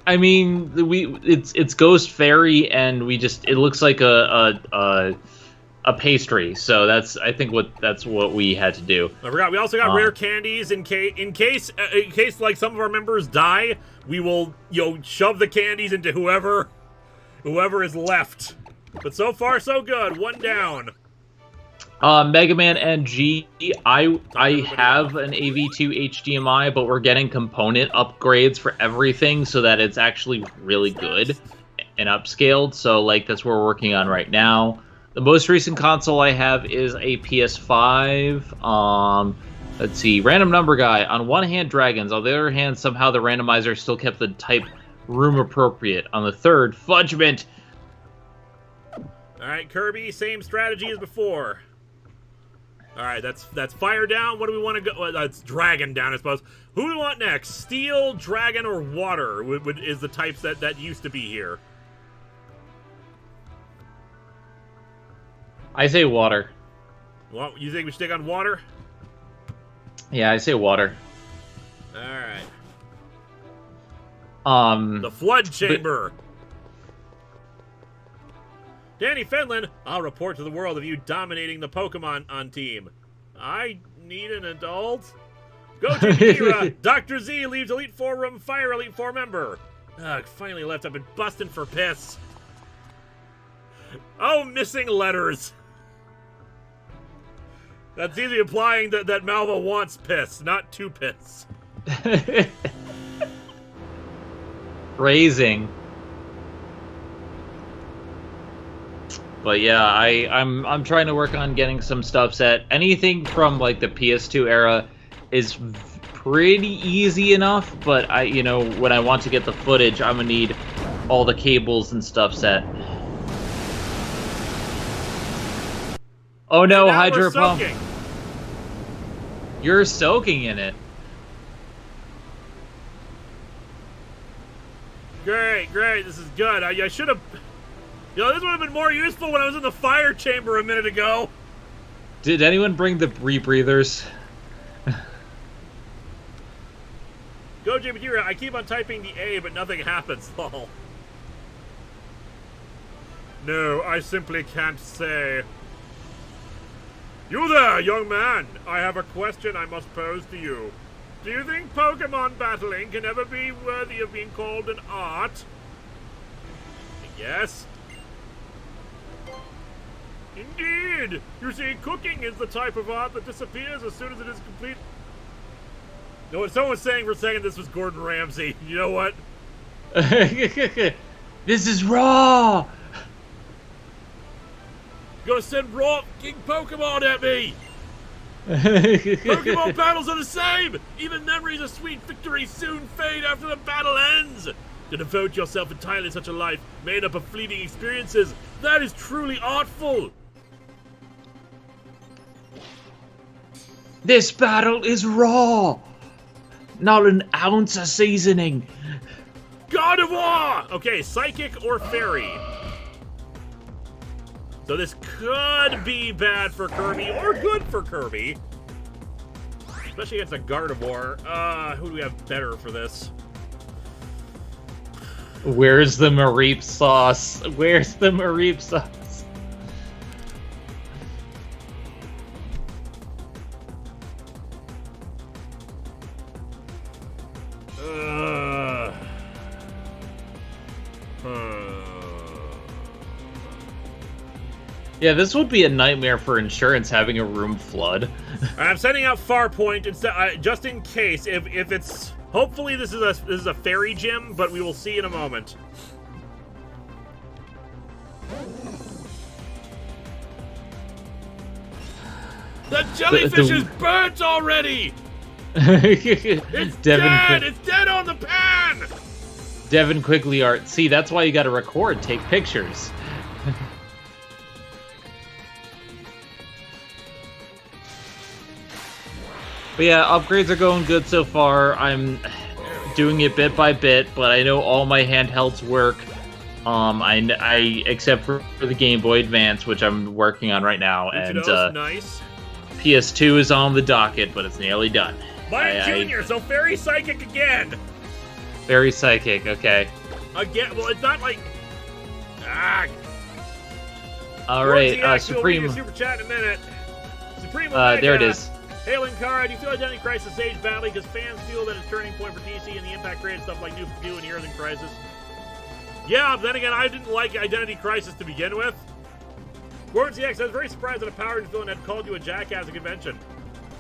I mean, it's Ghost Fairy, and it looks like a pastry. So I think that's what we had to do. I forgot. We also got rare candies in case like some of our members die. We will shove the candies into whoever is left. But so far so good. One down. Mega Man NG, I have an AV2 HDMI, but we're getting component upgrades for everything so that it's actually really good and upscaled. So like that's what we're working on right now. The most recent console I have is a PS5. Let's see, random number guy. On one hand, dragons. On the other hand, somehow the randomizer still kept the type room appropriate. On the third, Fudgement. All right, Kirby, same strategy as before. All right, that's fire down. What do we want to go? Well, that's dragon down, I suppose. Who do we want next? Steel, dragon, or water is the types that used to be here. I say water. Well, you think we should take on water? Yeah, I say water. All right. The Flood Chamber. Danny Fenlon, I'll report to the world of you dominating the Pokemon on team. I need an adult. Go to Mira. Dr. Z leaves Elite Four room. Fire Elite Four member. Ugh, finally left. I've been busting for piss. Oh, missing letters. That's easily implying that Malva wants piss, not to piss. Raising. But yeah, I'm trying to work on getting some stuff set. Anything from like the PS2 era is pretty easy enough, but when I want to get the footage, I'm gonna need all the cables and stuff set. Oh no, Hydro Pump. You're soaking in it. Great, this is good. I should have... this would have been more useful when I was in the fire chamber a minute ago. Did anyone bring the rebreathers? Goji Material, I keep on typing the A, but nothing happens, lol. No, I simply can't say. You there, young man! I have a question I must pose to you. Do you think Pokemon battling can ever be worthy of being called an art? Yes. Indeed! You see, cooking is the type of art that disappears as soon as it is complete. No, what someone was saying for a second this was Gordon Ramsay. You know what? This is raw! You're gonna send raw king Pokemon at me! Pokemon battles are the same! Even memories of sweet victory soon fade after the battle ends! To devote yourself entirely to such a life, made up of fleeting experiences, that is truly artful! This battle is raw! Not an ounce of seasoning! God of War! Okay, psychic or fairy. So this could be bad for Kirby, or good for Kirby. Especially against a Gardevoir. Who do we have better for this? Where's the Mareep sauce? Where's the Mareep sauce? Yeah, this would be a nightmare for insurance having a room flood. I'm sending out Farpoint instead, just in case. If it's hopefully this is a fairy gym, but we will see in a moment. The jellyfish is burnt already. It's dead. It's dead on the pan. Devin Quigley art. See, that's why you got to record, take pictures. But yeah, upgrades are going good so far. I'm doing it bit by bit, but I know all my handhelds work. I except for the Game Boy Advance, which I'm working on right now, and nice. PS2 is on the docket, but it's nearly done. Mike Jr., so Fairy Psychic again. Fairy Psychic, okay. Again, well, it's not like. All right, Supreme. Super chat in a minute. Supreme. There it is. Hey, Linkara, do you feel Identity Crisis aged badly because fans feel that it's turning point for DC and the impact created stuff like New 52 and Heroes in Crisis? Yeah, but then again, I didn't like Identity Crisis to begin with. Gordon CX, I was very surprised that a Power Rangers villain had called you a jackass at convention.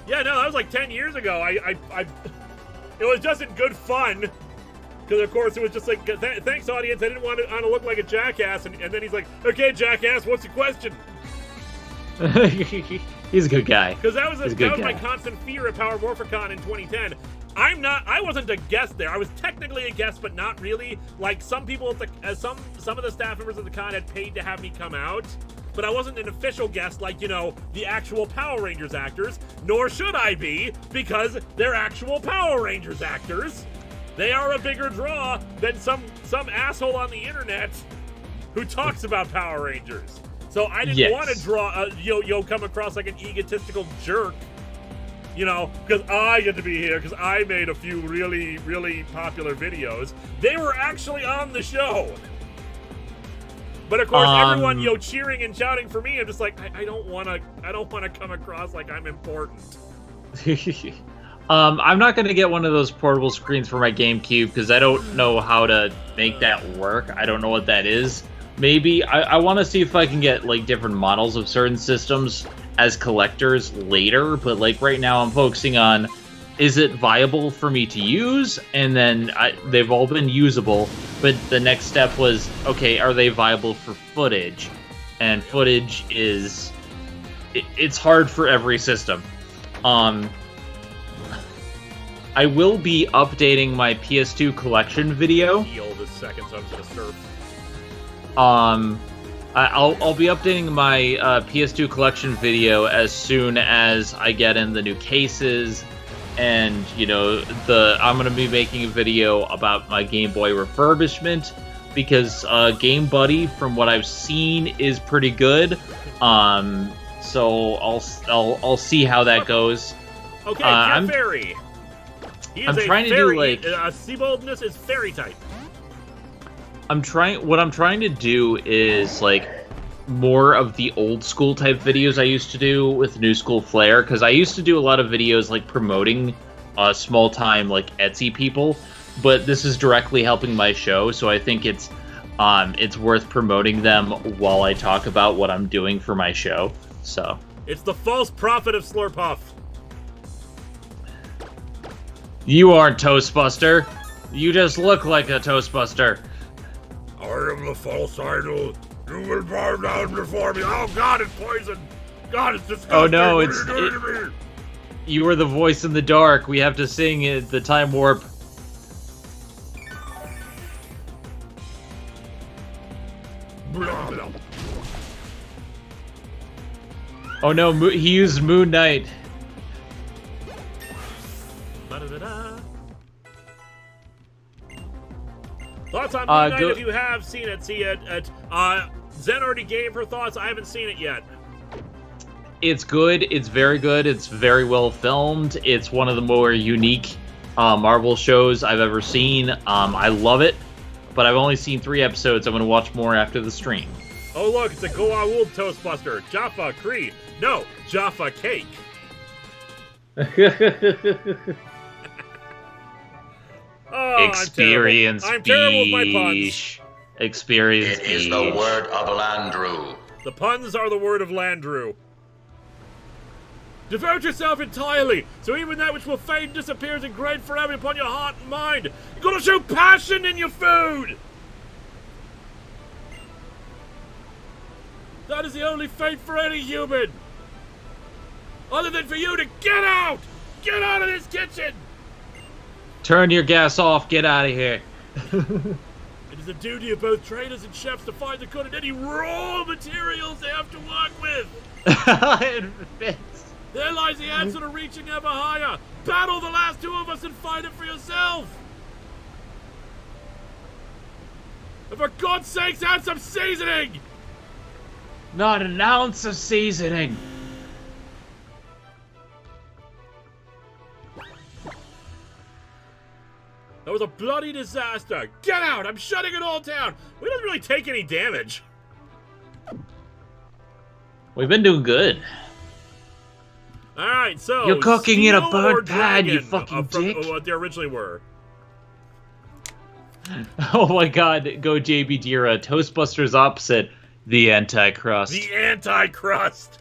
Yeah, no, that was like 10 years ago. It was just in good fun. Because, of course, it was just like, thanks, audience, I didn't want to look like a jackass. And then he's like, okay, jackass, what's the question? He's a good guy. Because that was my constant fear at Power Morphicon in 2010. I wasn't a guest there. I was technically a guest, but not really. Like, some people some of the staff members of the con had paid to have me come out. But I wasn't an official guest like, the actual Power Rangers actors. Nor should I be, because they're actual Power Rangers actors. They are a bigger draw than some asshole on the internet who talks about Power Rangers. So I didn't want to come across like an egotistical jerk, because I get to be here because I made a few really, really popular videos. They were actually on the show. But of course, everyone, cheering and shouting for me, I'm just like, I don't want to come across like I'm important. I'm not going to get one of those portable screens for my GameCube because I don't know how to make that work. I don't know what that is. Maybe I want to see if I can get like different models of certain systems as collectors later, but like right now I'm focusing on, is it viable for me to use? And then they've all been usable, but the next step was, okay, are they viable for footage? And footage it's hard for every system. I will be updating my PS2 collection video. This second, so I'm just gonna surf. I'll be updating my PS2 collection video as soon as I get in the new cases, and I'm gonna be making a video about my Game Boy refurbishment because Game Buddy, from what I've seen, is pretty good. So I'll see how that goes. Okay, Jeff Ferry. He is I'm trying to do, like... Seaboldness is fairy type. What I'm trying to do is, like, more of the old school type videos I used to do with new school flair, because I used to do a lot of videos, like, promoting small-time, like, Etsy people, but this is directly helping my show, so I think it's worth promoting them while I talk about what I'm doing for my show, so... It's the false prophet of Slurpuff. You aren't Toastbuster. You just look like a Toastbuster. I am the false idol. You will bow down before me. Oh God, it's poison. God, it's disgusting. Oh no, what are you doing to me? You are the voice in the dark. We have to sing it, the time warp. Blah, blah. Oh no, he used Moon Knight. Ba-da-da-da. Thoughts on Moon Knight if you have seen it. Zen already gave her thoughts. I haven't seen it yet. It's good. It's very good. It's very well filmed. It's one of the more unique Marvel shows I've ever seen. I love it, but I've only seen 3 episodes. I'm going to watch more after the stream. Oh look, it's a Goa'uld Toastbuster. Jaffa Cree. No, Jaffa Cake. Oh, Experience I'm terrible with my puns. Experience It is the word of Landru. The puns are the word of Landru. Devote yourself entirely, so even that which will fade disappears engraved forever upon your heart and mind. You gotta show passion in your food! That is the only fate for any human! Other than for you to get out! Get out of this kitchen! Turn your gas off. Get out of here. It is the duty of both traders and chefs to find the good in any raw materials they have to work with. It fits. There lies the answer to reaching ever higher. Battle the last 2 of us and find it for yourself. And for God's sakes, add some seasoning. Not an ounce of seasoning. That was a bloody disaster. Get out! I'm shutting it all down. We don't really take any damage. We've been doing good. All right, so you're cooking in a steel burnt or pan, you dragon, fucking from dick. what they originally were. Oh my God! Go JB Dira. Toastbusters opposite the Anticrust. The Anticrust.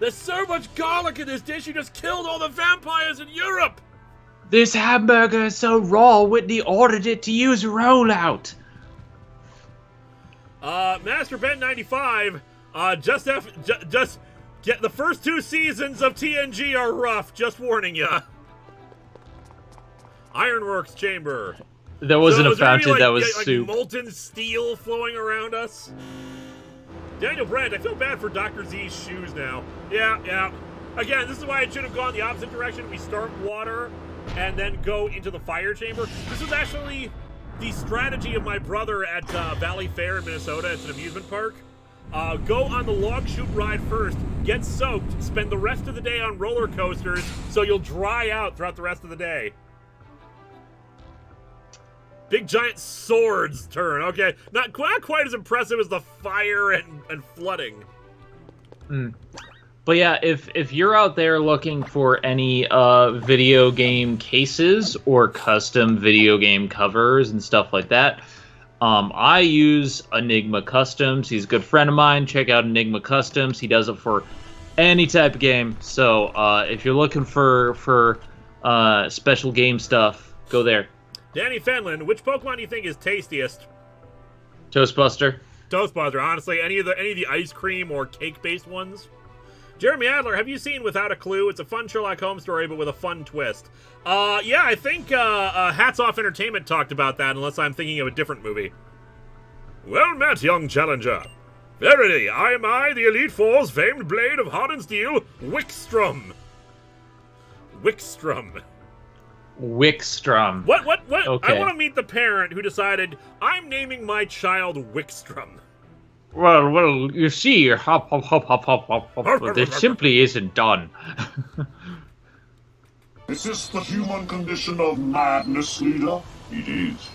There's so much garlic in this dish, you just killed all the vampires in Europe! This hamburger is so raw, Whitney ordered it to use rollout. Master Ben 95, just get the first 2 seasons of TNG are rough, just warning ya. Ironworks Chamber. That wasn't a fountain, like, that was like soup. Molten steel flowing around us. Daniel Brandt, I feel bad for Dr. Z's shoes now. Yeah. Again, this is why I should have gone the opposite direction. We start water and then go into the fire chamber. This was actually the strategy of my brother at Valley Fair in Minnesota. It's an amusement park. Go on the log chute ride first, get soaked, spend the rest of the day on roller coasters so you'll dry out throughout the rest of the day. Big giant swords turn. Okay, not quite as impressive as the fire and flooding. But yeah, if you're out there looking for any video game cases or custom video game covers and stuff like that, I use Enigma Customs. He's a good friend of mine. Check out Enigma Customs. He does it for any type of game. So if you're looking for special game stuff, go there. Danny Fenlon, which Pokemon do you think is tastiest? Toastbuster. Toastbuster, honestly. Any of the ice cream or cake-based ones? Jeremy Adler, have you seen Without a Clue? It's a fun Sherlock Holmes story, but with a fun twist. Yeah, I think Hats Off Entertainment talked about that, unless I'm thinking of a different movie. Well met, young challenger. Verily, am I, the Elite Four's famed blade of heart and steel, Wickstrom. Wickstrom. What? Okay. Okay. I want to meet the parent who decided, I'm naming my child Wickstrom. Well, you see, hop, hop, hop, hop, hop, hop, hop. This simply isn't done. Is this the human condition of madness, leader? It is.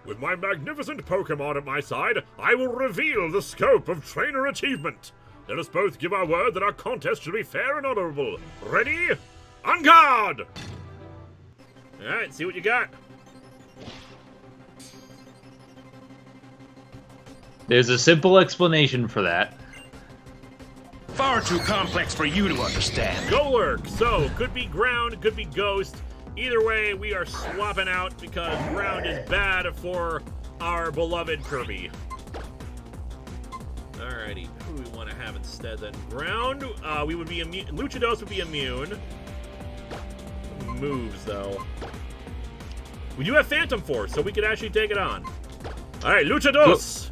With my magnificent Pokémon at my side, I will reveal the scope of trainer achievement. Let us both give our word that our contest should be fair and honorable. Ready? On guard! Alright, see what you got. There's a simple explanation for that. Far too complex for you to understand. Golurk! So, could be ground, could be ghost. Either way, we are swapping out because ground is bad for our beloved Kirby. Alrighty, who do we want to have instead then? Ground, we would be immune. Luchados would be immune. Moves, though. We do have Phantom Force, so we could actually take it on. Alright, Luchados!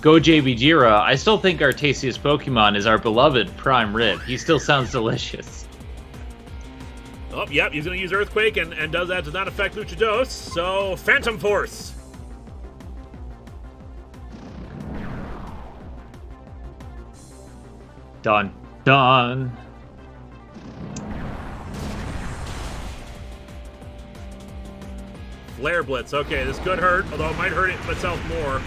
Go JB Jira. I still think our tastiest Pokemon is our beloved Prime Rib. He still sounds delicious. Oh, yep, he's going to use Earthquake, and does not affect Luchados, so Phantom Force. Done. Done. Flare Blitz, okay, this could hurt, although it might hurt itself more.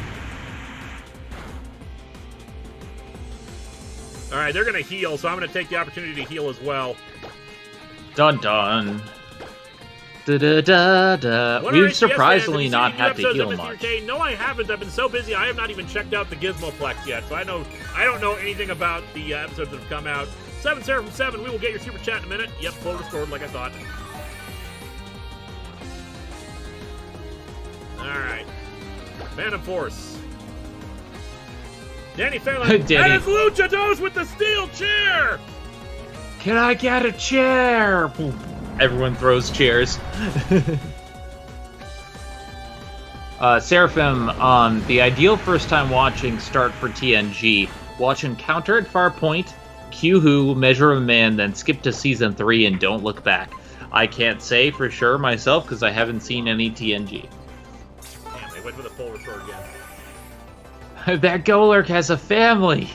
Alright, they're going to heal, so I'm going to take the opportunity to heal as well. Dun dun. Da da da da. We've surprisingly not had to heal much. No, I haven't. I've been so busy. I have not even checked out the Gizmoplex yet, so I don't know anything about the episodes that have come out. 7 Sarah from 7. We will get your super chat in a minute. Yep, full restored like I thought. All right, Phantom Force. Danny Fairlight. That is Luchados with the steel chair. Can I get a chair? Boom. Everyone throws chairs. Seraphim, the ideal first time watching start for TNG. Watch Encounter at Farpoint, Q Who, Measure of Man, then skip to Season 3 and don't look back. I can't say for sure myself because I haven't seen any TNG. Damn, they went with a full restore again. That Golurk has a family.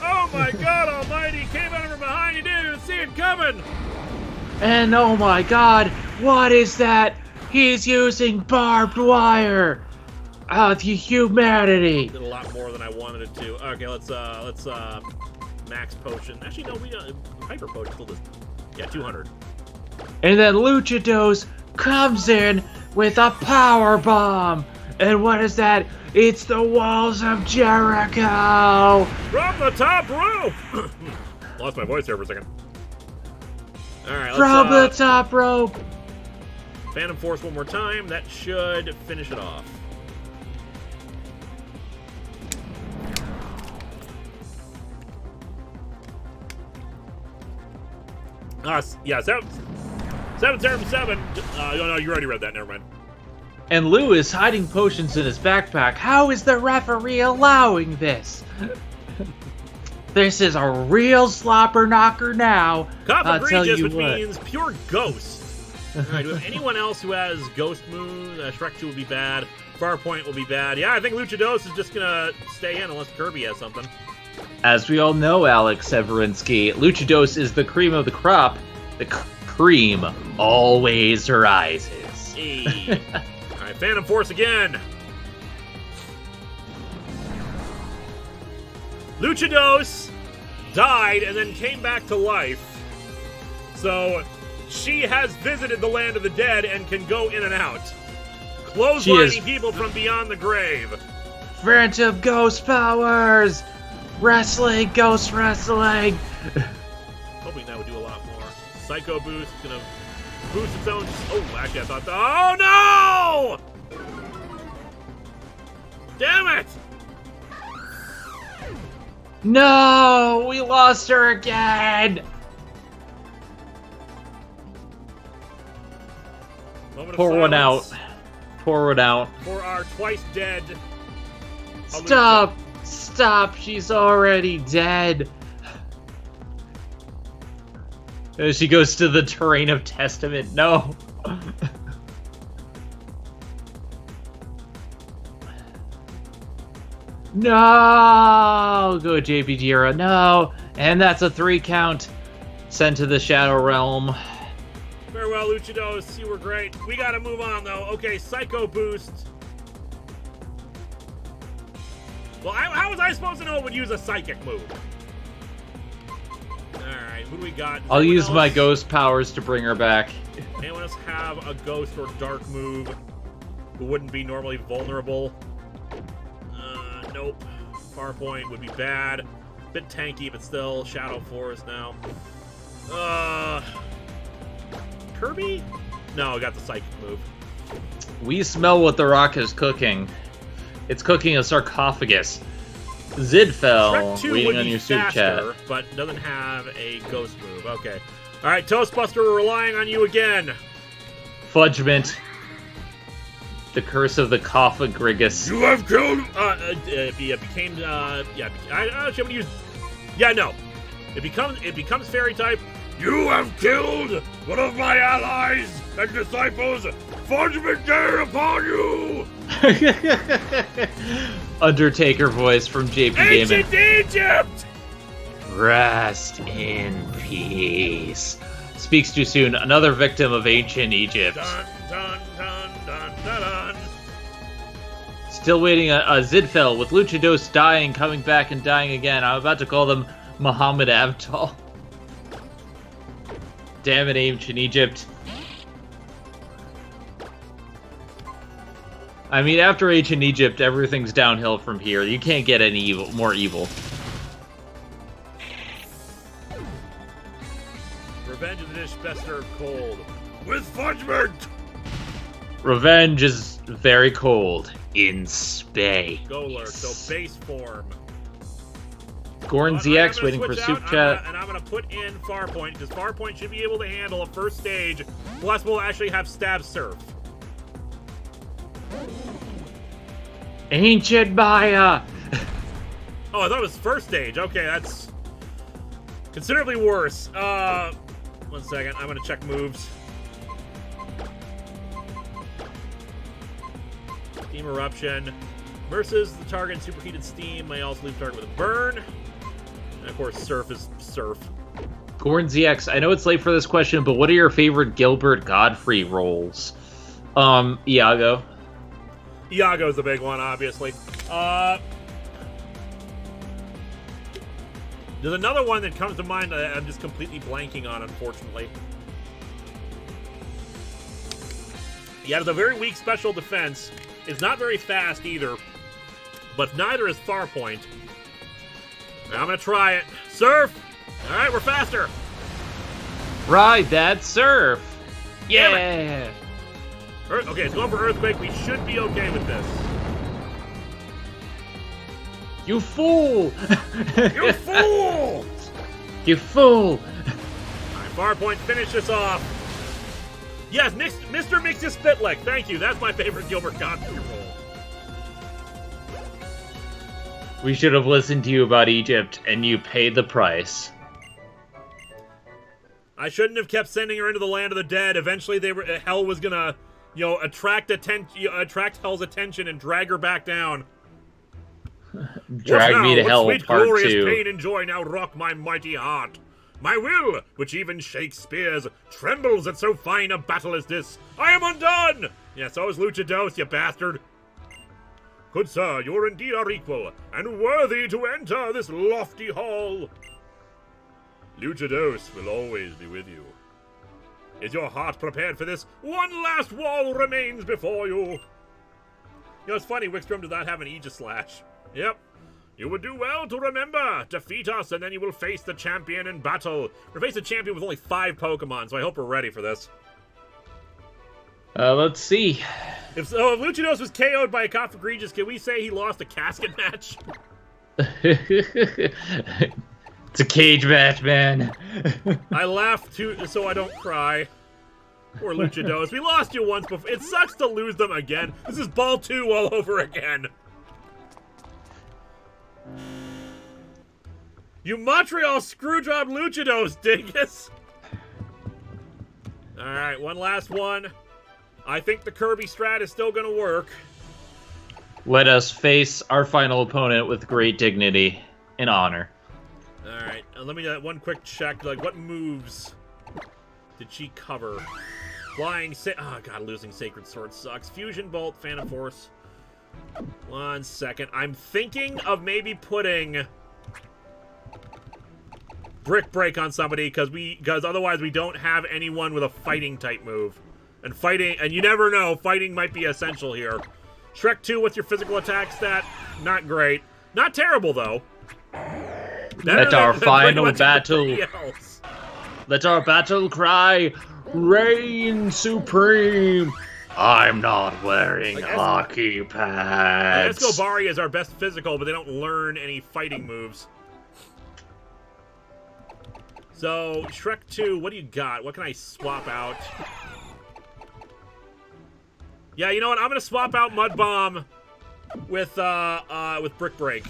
Oh my God almighty, came out from behind, you didn't even see it coming! And oh my God, what is that? He's using barbed wire! The humanity! Did a lot more than I wanted it to. Okay, let's max potion. Actually, no, we don't. Hyper potion still does. Yeah, 200. And then Luchados comes in with a power bomb! And what is that? It's the walls of Jericho! From the top rope! Lost my voice here for a second. Alright, let's... From the top rope! Phantom Force one more time. That should finish it off. Yeah, 7 Sarah from 7. No, you already read that, never mind. And Lou is hiding potions in his backpack. How is the referee allowing this? This is a real slopper knocker now. Cop Egregious, which means pure ghost. Alright, do we have anyone else who has ghost moves? Shrek 2 would be bad. Farpoint will be bad. Yeah, I think Luchados is just gonna stay in unless Kirby has something. As we all know, Alex Severinsky, Luchados is the cream of the crop. The cream always rises. Hey. Alright, Phantom Force again. Luchados died and then came back to life. So she has visited the land of the dead and can go in and out. Clotheslining people from beyond the grave. Phantom ghost powers! Wrestling, ghost wrestling! Hoping that would do a lot more. Psycho Boost, gonna boost its own... Oh, actually I thought... Oh, no! Damn it! No! We lost her again! Pour one out. Pour one out. For our twice dead... Stop! Stop! She's already dead! She goes to the terrain of testament. No! No! Go JP Jira, no! And that's a 3 count. Sent to the Shadow Realm. Farewell, Luchados. You were great. We gotta move on, though. Okay, Psycho Boost. Well, how was I supposed to know it would use a Psychic move? Alright, who do we got? I'll use my ghost powers to bring her back. Anyone else have a ghost or dark move who wouldn't be normally vulnerable? Nope. Farpoint would be bad. Bit tanky, but still. Shadow Forest now. Kirby? No, I got the Psychic move. We smell what the rock is cooking. It's cooking a sarcophagus. Zidfell, waiting on your super chat. But doesn't have a ghost move. Okay. Alright, Toastbuster, we're relying on you again. Fudgement. The curse of the Cophagrigus. You have killed... it became... I don't know, use... Yeah, no. It becomes fairy type. You have killed one of my allies and disciples. Fudgement dare upon you! Undertaker voice from JP Damon. Ancient Egypt! Rest in peace. Speaks too soon. Another victim of ancient Egypt. Dun, dun, dun, dun, dun, dun. Still waiting a Zidfell with Luchados dying, coming back and dying again. I'm about to call them Muhammad Abdal. Damn it, ancient Egypt. I mean, after ancient Egypt, everything's downhill from here. You can't get any more evil. Revenge is a dish best served cold. With Fudgement! Revenge is very cold. In space. Go lurk, so base form. Gorn ZX waiting for super chat. And I'm going to put in Farpoint, because Farpoint should be able to handle a first stage. Plus, we'll actually have Stab Surf. Ancient Maya! Oh, I thought it was first stage. Okay, that's considerably worse. 1 second. I'm going to check moves. Steam Eruption. Versus the target in superheated steam. May also leave target with a burn. And of course, Surf is Surf. Gorn ZX, I know it's late for this question, but what are your favorite Gilbert Godfrey roles? Iago. Iago's the big one, obviously. There's another one that comes to mind that I'm just completely blanking on, unfortunately. He has a very weak special defense. It's not very fast either, but neither is Farpoint. I'm gonna try it. Surf! Alright, we're faster! Ride that surf! Yeah! Okay, it's going for Earthquake. We should be okay with this. You fool! You fool! You fool! Alright, Farpoint, finish this off. Yes, Mr. Mixus Spitlick. Thank you. That's my favorite Gilbert Godfrey role. We should have listened to you about Egypt, and you paid the price. I shouldn't have kept sending her into the land of the dead. Eventually, Hell was gonna, attract Hell's attention and drag her back down. Drag me to Hell, sweet, part glorious 2. Pain and joy now rock my mighty heart. My will, which even Shakespeare's, trembles at so fine a battle as this. I am undone! Yeah, so is Luchados, you bastard. Good sir, you're indeed our equal, and worthy to enter this lofty hall. Luchados will always be with you. Is your heart prepared for this? One last wall remains before you. It's funny, Wickstrom does not have an Aegis Slash. Yep. You would do well to remember. Defeat us, and then you will face the champion in battle. We're facing a champion with only 5 Pokemon, so I hope we're ready for this. Let's see. If Luchados was KO'd by a Cophagrigus, can we say he lost a casket match? It's a cage match, man. I laugh too, so I don't cry. Poor Luchados. We lost you once before. It sucks to lose them again. This is Ball 2 all over again. You Montreal Screwjob Luchados, dingus! Alright, one last one. I think the Kirby strat is still gonna work. Let us face our final opponent with great dignity and honor. Alright, let me one quick check. Like, what moves did she cover? Flying oh god, losing Sacred Sword sucks. Fusion Bolt, Phantom Force. 1 second. I'm thinking of maybe putting Brick Break on somebody because otherwise we don't have anyone with a fighting type move. And you never know, fighting might be essential here. Shrek 2, what's your physical attack stat? Not great. Not terrible though. Let our final battle. Let our battle cry, reign supreme. I'm not wearing hockey pads. Escobari is our best physical, but they don't learn any fighting moves. So, Shrek 2, what do you got? What can I swap out? Yeah, you know what? I'm gonna swap out Mud Bomb with Brick Break.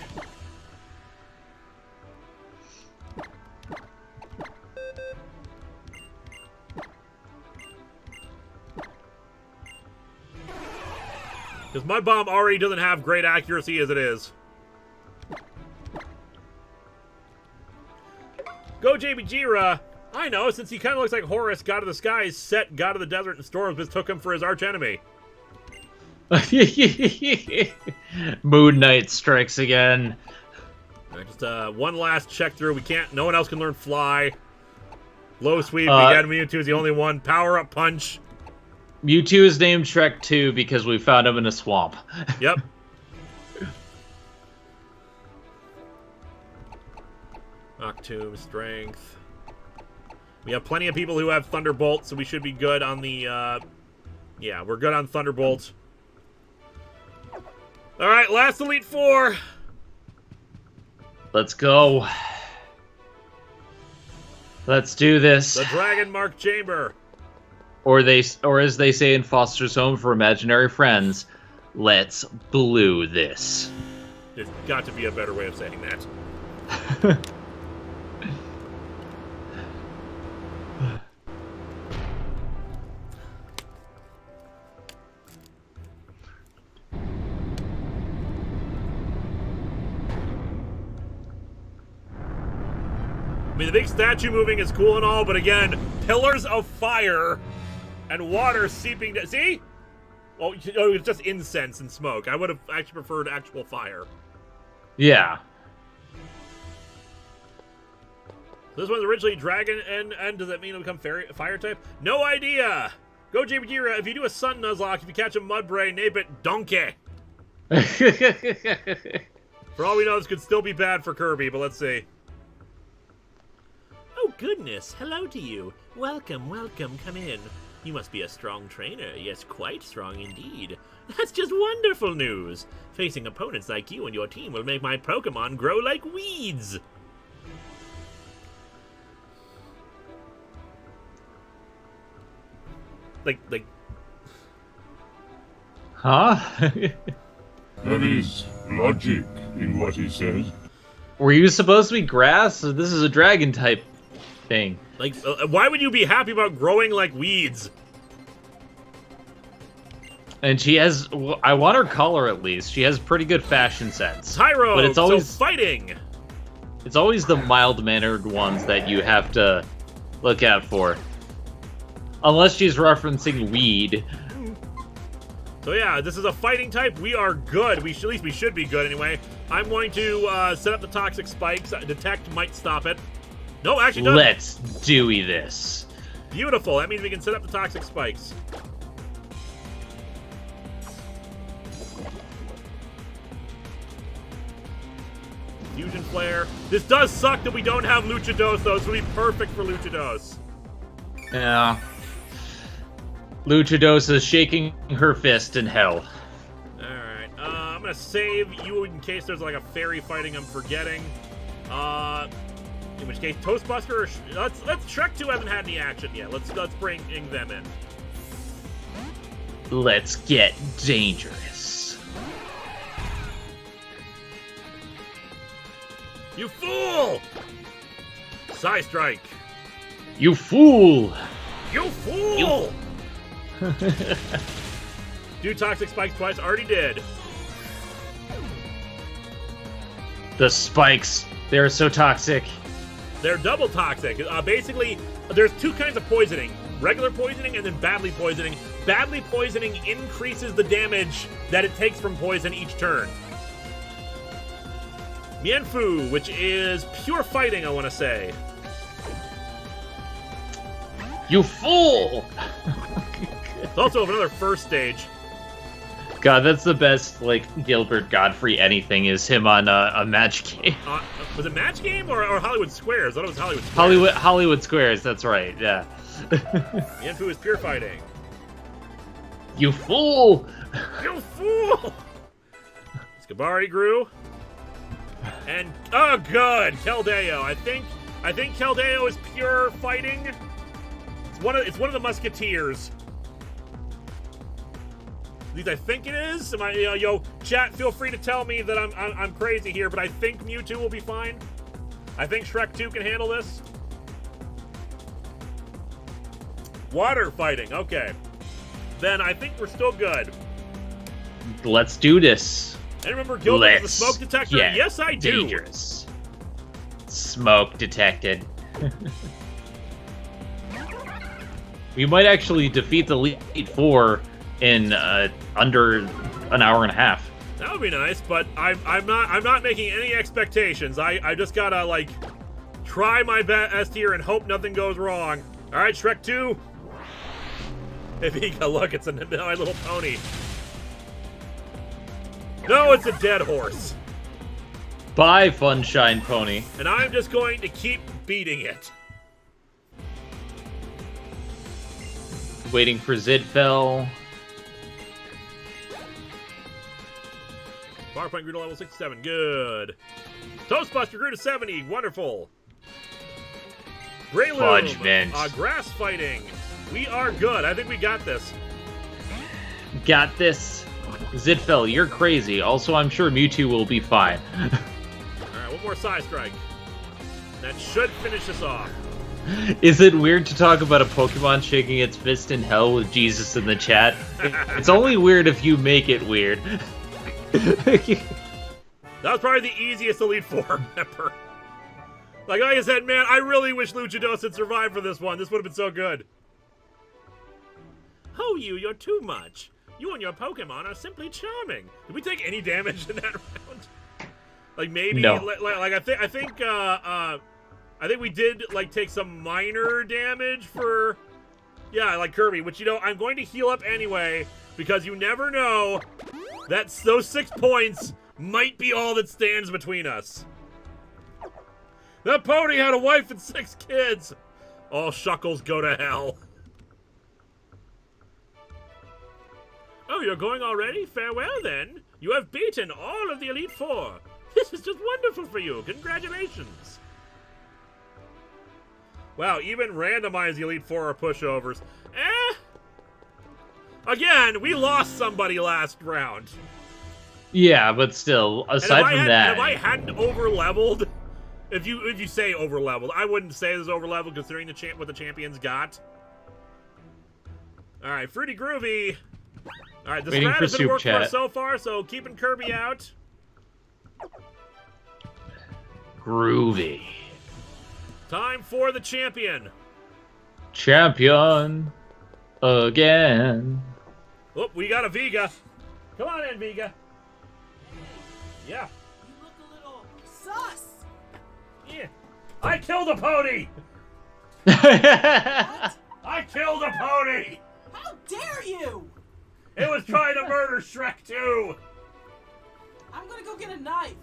Because Mud Bomb already doesn't have great accuracy as it is. Go JBGera! I know, since he kind of looks like Horus, God of the Skies, set God of the Desert and Storms, mistook him for his archenemy. Moon Knight strikes again. Just one last check through. No one else can learn Fly. Low Sweep, again, Mewtwo is the only one. Power Up Punch. Mewtwo is named Shrek 2 because we found him in a swamp. Yep. Octoom, Strength. We have plenty of people who have Thunderbolt, so we should be good on the, yeah, we're good on Thunderbolt. Alright, last Elite Four. Let's go. Let's do this. The Dragon Mark Chamber. Or as they say in Foster's Home for Imaginary Friends, let's blue this. There's got to be a better way of saying that. I mean, the big statue moving is cool and all, but again, pillars of fire and water seeping down. See? Oh, it's just incense and smoke. I would have actually preferred actual fire. Yeah. So this one's originally dragon, and does that mean it'll become fire type? No idea! Go JBGera, if you do a Sun Nuzlocke, if you catch a Mudbray, name it Donkey. For all we know, this could still be bad for Kirby, but let's see. Oh goodness, hello to you. Welcome, welcome, come in. You must be a strong trainer. Yes, quite strong indeed. That's just wonderful news. Facing opponents like you and your team will make my Pokémon grow like weeds. Like... Huh? There is logic in what he said. Were you supposed to be grass? Or this is a dragon type thing. Like, why would you be happy about growing like weeds? And she has, I want her color at least. She has pretty good fashion sense. Tyro, but it's always so fighting. It's always the mild-mannered ones that you have to look out for. Unless she's referencing weed. So yeah, this is a fighting type. We are good. At least we should be good anyway. I'm going to set up the toxic spikes. Detect might stop it. No, actually doesn't. Let's Dewey this. Beautiful. That means we can set up the toxic spikes. Fusion Flare. This does suck that we don't have Luchados, though. This would be perfect for Luchados. Yeah. Luchados is shaking her fist in hell. Alright. I'm going to save you in case there's like a fairy fighting I'm forgetting. In which case, Toastbuster or... Let's Shrek 2 hasn't had any action yet. Let's bring them in. Let's get dangerous. You fool! Psy Strike. You fool! You fool! Do Toxic Spikes twice. Already did. The spikes. They're so toxic. They're double toxic. Basically, there's two kinds of poisoning. Regular poisoning and then badly poisoning. Badly poisoning increases the damage that it takes from poison each turn. Mienfu, which is pure fighting, I want to say. You fool! It's also another first stage. God, that's the best, like, Gilbert Godfrey anything is him on a match game. Was it Match Game or Hollywood Squares? I thought it was Hollywood Squares. Hollywood Squares, that's right, yeah. Mienfu is pure fighting. You fool! You fool! Skibari grew. And, oh good, Keldeo. I think Keldeo is pure fighting. It's one of the Musketeers. At least I think it is. Am I, yo, chat, feel free to tell me that I'm crazy here, but I think Mewtwo will be fine. I think Shrek 2 can handle this. Water fighting, okay. Then I think we're still good. Let's do this. And remember Gilbert is the smoke detector? Yeah, Yes, I do. Dangerous. Smoke detected. We might actually defeat the Elite Four in under an hour and a half. That would be nice, but I'm not making any expectations. I just gotta like try my best here and hope nothing goes wrong. All right, Shrek 2. Vika, look, it's My Little Pony. No, it's a dead horse. Bye, Funshine Pony. And I'm just going to keep beating it. Waiting for Zidfell. Power Point grew to level 67. Good. Toastbuster grew to 70. Wonderful. Fudgement. Grass fighting. We are good. I think we got this. Got this. Zidfell, you're crazy. Also, I'm sure Mewtwo will be fine. Alright, one more Psy Strike. That should finish us off. Is it weird to talk about a Pokemon shaking its fist in hell with Jesus in the chat? It's only weird if you make it weird. That was probably the easiest Elite Four ever. Like I said, man, I really wish Luchados had survived for this one. This would have been so good. Oh, you're too much. You and your Pokemon are simply charming. Did we take any damage in that round? Like maybe, no. Like I think we did like take some minor damage for, yeah, like Kirby. Which I'm going to heal up anyway because you never know that those 6 points might be all that stands between us. That pony had a wife and 6 kids. All shuckles go to hell. Oh, you're going already? Farewell, then. You have beaten all of the Elite Four. This is just wonderful for you. Congratulations. Wow, even randomized the Elite Four are pushovers. Again, we lost somebody last round. Yeah, but still, aside from that... If I hadn't over-leveled... If you say over-leveled, I wouldn't say this over-leveled considering what the champions got. Alright, Fruity Groovy... Alright, the strat has been working for us so far, so keeping Kirby out. Groovy. Time for the champion. Champion. Again. Oh, we got a Vega. Come on in, Vega. Yeah. You look a little sus. Yeah. I killed a pony! What? I killed a pony! How dare you! It was trying to murder Shrek 2! I'm gonna go get a knife.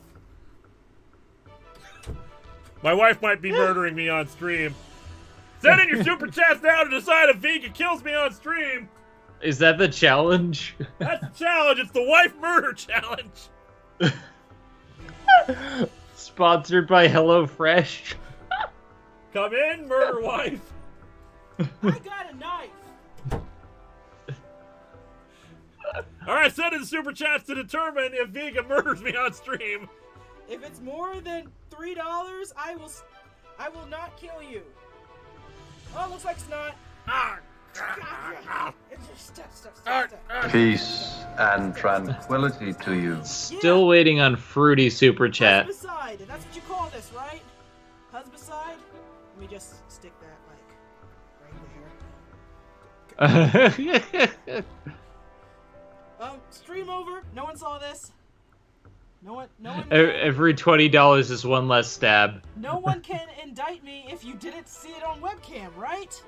My wife might be murdering me on stream. Send in your super chats now to decide if Vega kills me on stream. Is that the challenge? That's the challenge. It's the wife murder challenge. Sponsored by HelloFresh. Come in, murder wife. I got a knife. All right, send in the super chats to determine if Vega murders me on stream. If it's more than $3, I will not kill you. Oh, looks like it's not. Ah, Stop. Peace and tranquility to you. Still waiting on Fruity Super Chat. Husbicide, that's what you call this, right? Husbicide? Let me just stick that, right there. Stream over. No one saw this. No one. Every $20 is one less stab. No one can indict me if you didn't see it on webcam, right?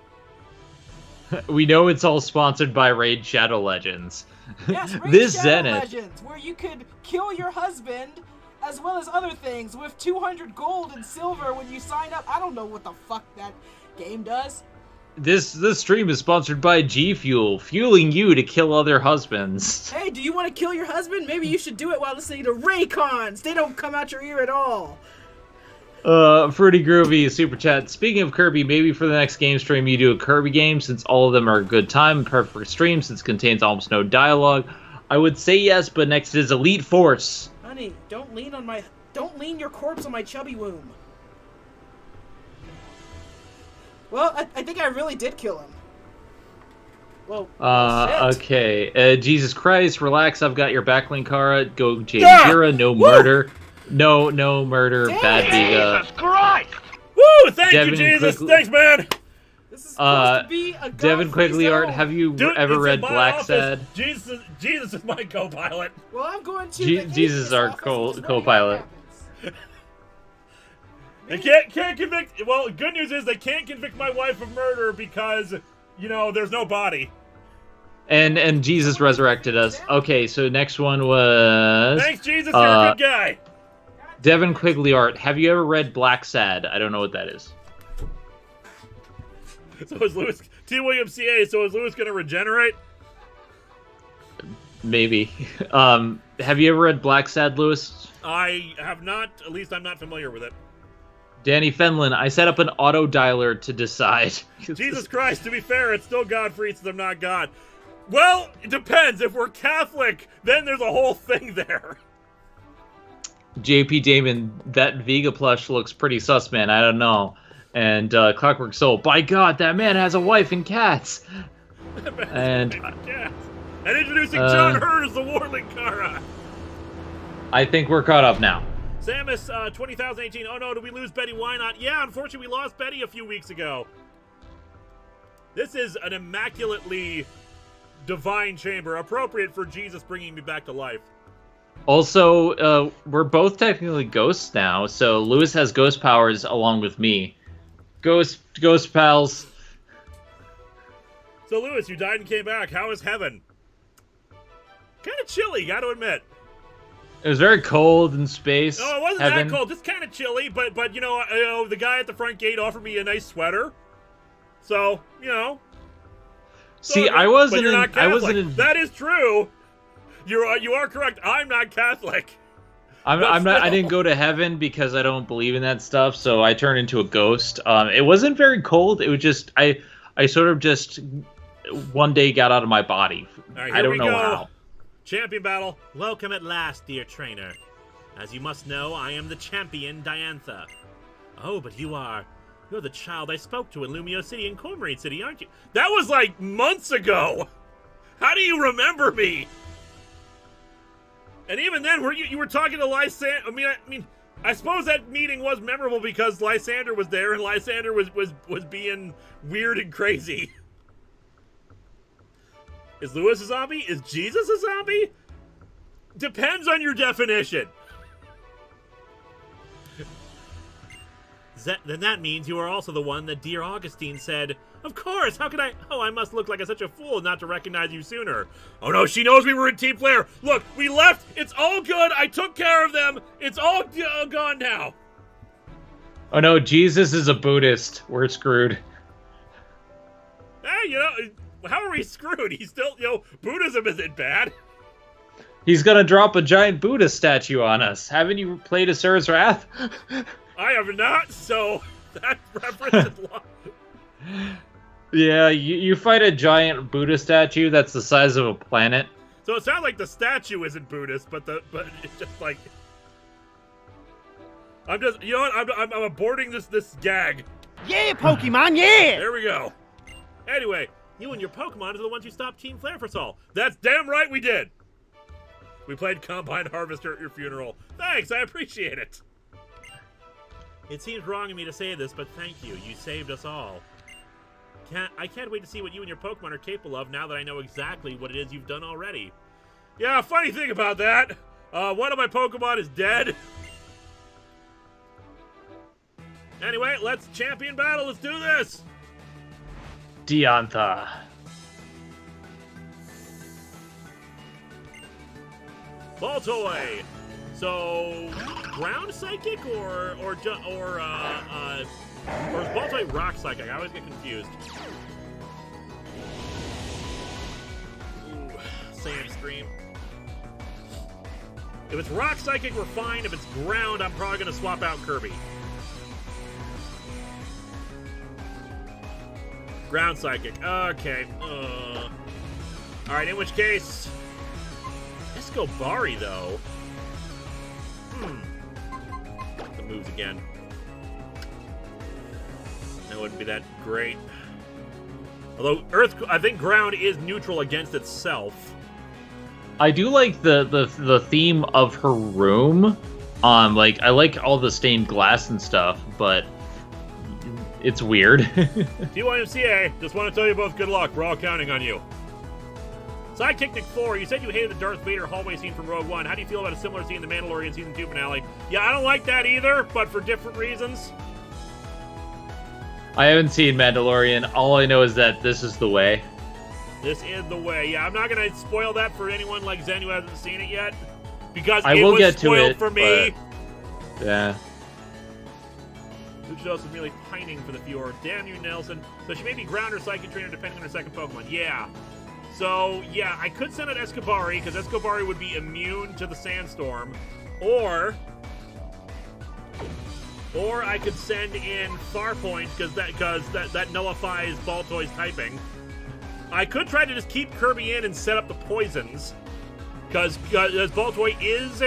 We know it's all sponsored by Raid Shadow Legends. Yes, Raid This Shadow Zenith. Legends, where you could kill your husband, as well as other things, with 200 gold and silver when you sign up. I don't know what the fuck that game does. This stream is sponsored by G Fuel, fueling you to kill other husbands. Hey, do you want to kill your husband? Maybe you should do it while listening to Raycons. They don't come out your ear at all. Fruity Groovy Super Chat. Speaking of Kirby, maybe for the next game stream you do a Kirby game, since all of them are a good time and perfect for stream since it contains almost no dialogue. I would say yes, but next is Elite Force. Honey, don't lean your corpse on my chubby womb. Well, I think I really did kill him. Well, shit. Okay. Jesus Christ, relax, I've got your back, Linkara. Go Jira, no murder. No murder, bad Vega. Jesus Christ! Woo! Thank Devin you, Jesus. quickly- Thanks, man. This is supposed to be a Devin God-free Quigley Art, zone. have you Dude, ever it's read in my Black office. Sad? Jesus is my co-pilot. Well, I'm going to Jesus is our co-pilot. They can't convict. Well, good news is they can't convict my wife of murder because, there's no body. And Jesus resurrected us. Okay, so next one was Thanks, Jesus. You're a good guy. Devin Quigley Art. Have you ever read Black Sad? I don't know what that is. So is Lewis T. William CA? So is Lewis gonna regenerate? Maybe. Have you ever read Black Sad, Lewis? I have not. At least I'm not familiar with it. Danny Fenlon, I set up an auto dialer to decide. Jesus Christ. To be fair, it's still God for each since I'm not God. Well, it depends. If we're Catholic, then there's a whole thing there. JP Damon, that Vega plush looks pretty sus, man. I don't know. And Clockwork Soul, by God, that man has a wife and cats. And introducing John Hurt as the War Linkara. I think we're caught up now. Samus, 20,018. Oh no, did we lose Betty? Why not? Yeah, unfortunately, we lost Betty a few weeks ago. This is an immaculately divine chamber, appropriate for Jesus bringing me back to life. Also, we're both technically ghosts now, so Lewis has ghost powers along with me. Ghost pals. So, Lewis, you died and came back. How is heaven? Kind of chilly, gotta admit. It was very cold in space. No, it wasn't heaven. that cold. Just kind of chilly, but the guy at the front gate offered me a nice sweater. So, See, So, I wasn't. But you're not I Catholic. wasn't. That is true. You are correct. I'm not Catholic. I'm not. I didn't go to heaven because I don't believe in that stuff. So I turned into a ghost. It wasn't very cold. It was just I sort of just one day got out of my body. All right, I here don't we know go. how. Champion battle. Welcome at last, dear trainer. As you must know, I am the champion, Diantha. Oh, but you're the child I spoke to in Lumio City and Cormorant City, aren't you? That was like months ago. How do you remember me? And even then, you were talking to Lysander. I mean, I suppose that meeting was memorable because Lysander was there, and Lysander was being weird and crazy. Is Lewis a zombie? Is Jesus a zombie? Depends on your definition. Then that means you are also the one that dear Augustine said, "Of course, how could I? Oh, I must look like such a fool not to recognize you sooner." Oh no, she knows we were in Team Player. Look, we left. It's all good. I took care of them. It's all gone now. Oh no, Jesus is a Buddhist. We're screwed. Hey, how are we screwed? He's still, Buddhism isn't bad. He's gonna drop a giant Buddha statue on us. Haven't you played Asura's Wrath? I have not, so that reference is lost. Yeah, you fight a giant Buddha statue that's the size of a planet. So it sounds like the statue isn't Buddhist, but it's just like I'm just I'm aborting this gag. Yeah, Pokemon, yeah! There we go. Anyway, You and your Pokemon are the ones who stopped Team Flare for Sol. That's damn right we did. We played Combine Harvester at your funeral. Thanks, I appreciate it. It seems wrong of me to say this, but thank you. You saved us all. I can't wait to see what you and your Pokemon are capable of now that I know exactly what it is you've done already. Yeah, funny thing about that. One of my Pokemon is dead. Anyway, let's champion battle. Let's do this. Diantha. Baltoy. So, ground psychic or is Baltoy rock psychic? I always get confused. Ooh, Sandstream. If it's rock psychic, we're fine. If it's ground, I'm probably gonna swap out Kirby. Ground psychic. Okay. Alright, in which case... Escobari, though. The moves again. That wouldn't be that great. Although, I think ground is neutral against itself. I do like the theme of her room. Like, I like all the stained glass and stuff, but... it's weird. TYMCA, just want to tell you both good luck. We're all counting on you. Sidekick Nick 4, you said you hated the Darth Vader hallway scene from Rogue One. How do you feel about a similar scene in the Mandalorian Season 2 finale? Yeah, I don't like that either, but for different reasons. I haven't seen Mandalorian. All I know is that this is the way. This is the way. Yeah, I'm not going to spoil that for anyone like Zen who hasn't seen it yet. Because I it will was get spoiled to it, for me. But... yeah. Luchados is really pining for the Fiora. Damn you, Nelson. So she may be ground or psychic trainer depending on her second Pokemon. Yeah. So, yeah, I could send out Escobari, because Escobari would be immune to the Sandstorm. Or I could send in Farpoint, because that nullifies Baltoy's typing. I could try to just keep Kirby in and set up the poisons, because Baltoy is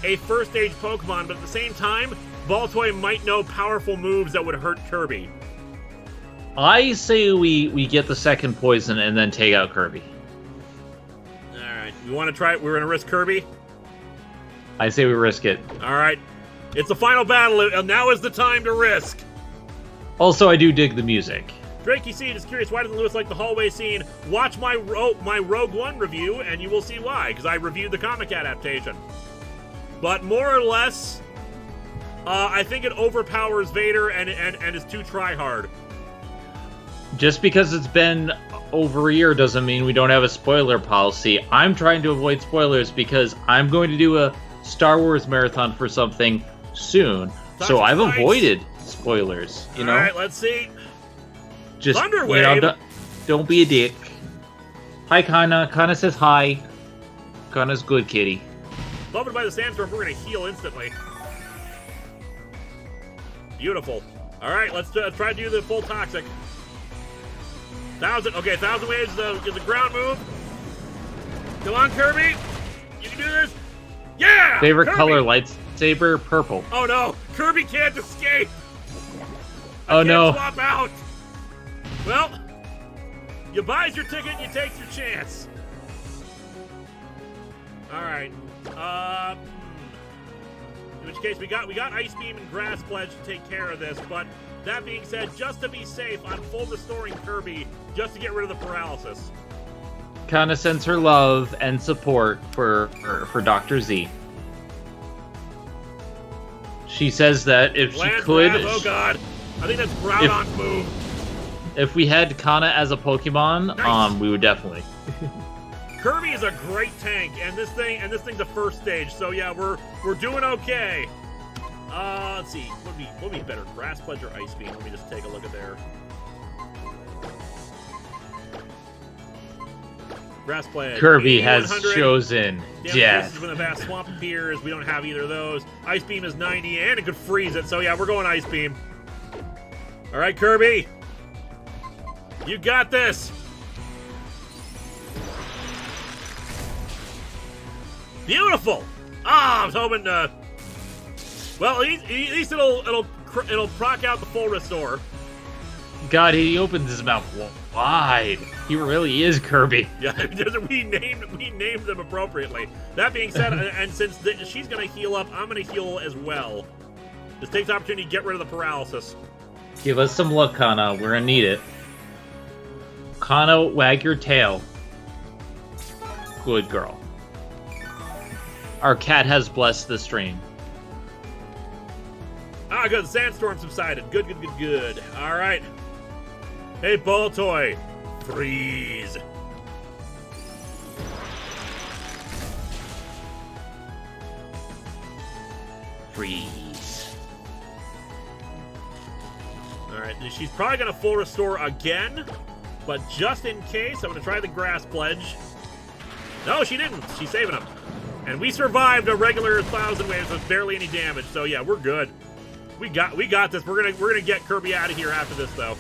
a first-stage Pokemon, but at the same time, Baltoy might know powerful moves that would hurt Kirby. I say we get the second poison and then take out Kirby. Alright, you want to try it? We're going to risk Kirby? I say we risk it. Alright, it's the final battle, and now is the time to risk. Also, I do dig the music. Drakey Seed is curious, why doesn't Lewis like the hallway scene? Watch my Rogue One review, and you will see why, because I reviewed the comic adaptation. But more or less, I think it overpowers Vader and is too try-hard. Just because it's been over a year doesn't mean we don't have a spoiler policy. I'm trying to avoid spoilers because I'm going to do a Star Wars marathon for something soon. So I've avoided spoilers, you know? Alright, let's see. Just, Thunderwave. you know, don't be a dick. Hi, Kana. Kana says hi. Kana's good, kitty. Buffeted by the Sandstorm, we're going to heal instantly. Beautiful. Alright, let's try to do the full Toxic. 1,000 waves is the ground move. Come on, Kirby. You can do this. Yeah! Favorite Kirby! color, lightsaber, purple. Oh no, Kirby can't escape. Oh no. Swap out. Well, you buys your ticket, you takes your chance. All right. In which case we got Ice Beam and Grass Pledge to take care of this, but that being said, just to be safe, I'm full restoring Kirby just to get rid of the paralysis. Kana sends her love and support for Dr. Z. She says that if Lance she could... Wrath, oh god, I think that's Groudon's move. If we had Kana as a Pokemon, Nice. We would definitely. Kirby is a great tank, and this thing's a first stage, so yeah, we're doing okay. Let's see, what would be better, Grass Pledge or Ice Beam? Let me just take a look at their Grass Pledge. Kirby has chosen This death. is when the vast swamp appears. We don't have either of those. Ice Beam is 90, and it could freeze it, so yeah, we're going Ice Beam. All right, Kirby, you got this. Beautiful. I was hoping to. Well, at least it'll proc out the full restore. God, he opens his mouth wide. He really is Kirby. Yeah, we named them appropriately. That being said, and since she's gonna heal up, I'm gonna heal as well. This takes the opportunity to get rid of the paralysis. Give us some luck, Kana. We're gonna need it. Kana, wag your tail. Good girl. Our cat has blessed the stream. Ah, good. The sandstorm subsided. Good. All right. Hey, ball toy. Freeze. Freeze. All right. She's probably going to full restore again, but just in case, I'm going to try the grass pledge. No, she didn't. She's saving him. And we survived a regular 1,000 waves with barely any damage. So yeah, we're good. We got this. We're gonna get Kirby out of here after this, though.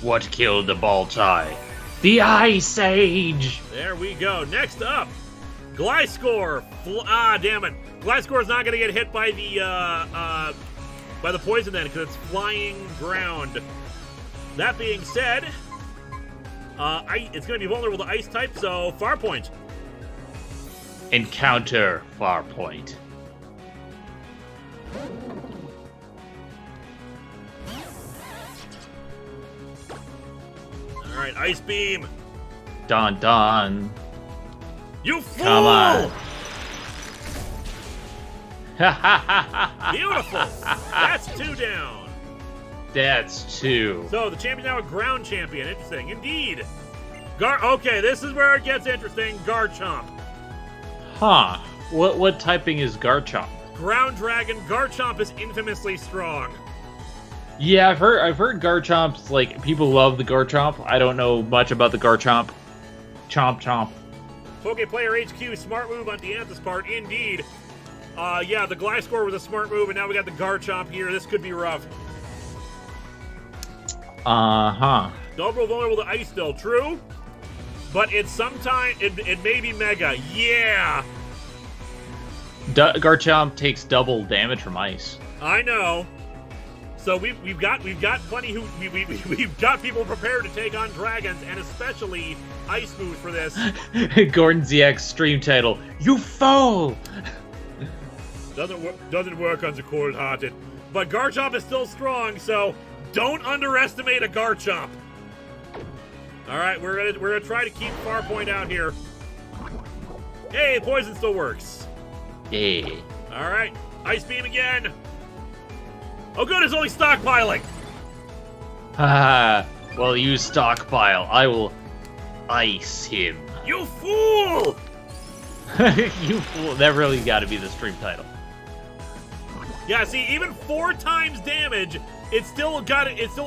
What killed the ball tie? The Ice Age! There we go. Next up, Gliscor. Damn it. Gliscor's not gonna get hit by the poison then, because it's flying ground. That being said, it's gonna be vulnerable to ice type, so Farpoint. Encounter Farpoint. Alright, Ice Beam. Dun. You fool! Come on. Beautiful! That's 2 down. That's 2. So, the champion's now a ground champion. Interesting. Indeed. Okay, this is where it gets interesting. Garchomp. Huh. What typing is Garchomp? Ground Dragon. Garchomp is infamously strong. Yeah, I've heard Garchomp's, like, people love the Garchomp. I don't know much about the Garchomp. Chomp. Pokeplayer HQ, smart move on Diantha's part, indeed. Yeah, the Gliscor was a smart move, and now we got the Garchomp here. This could be rough. Uh-huh. Double vulnerable to ice still, true. But it's sometime, it may be Mega. Yeah! Garchomp takes double damage from ice. I know. So we've got plenty we've got people prepared to take on dragons, and especially ice moves for this. Gordon ZX stream title: You fool! Doesn't work on the cold-hearted. But Garchomp is still strong, so don't underestimate a Garchomp. All right, we're gonna try to keep Farpoint out here. Hey, poison still works. Hey. All right, Ice Beam again. Oh, good, it's only stockpiling. Haha. Well, you stockpile. I will ice him. You fool! You fool. That really got to be the stream title. Yeah, see, even 4 times damage, it still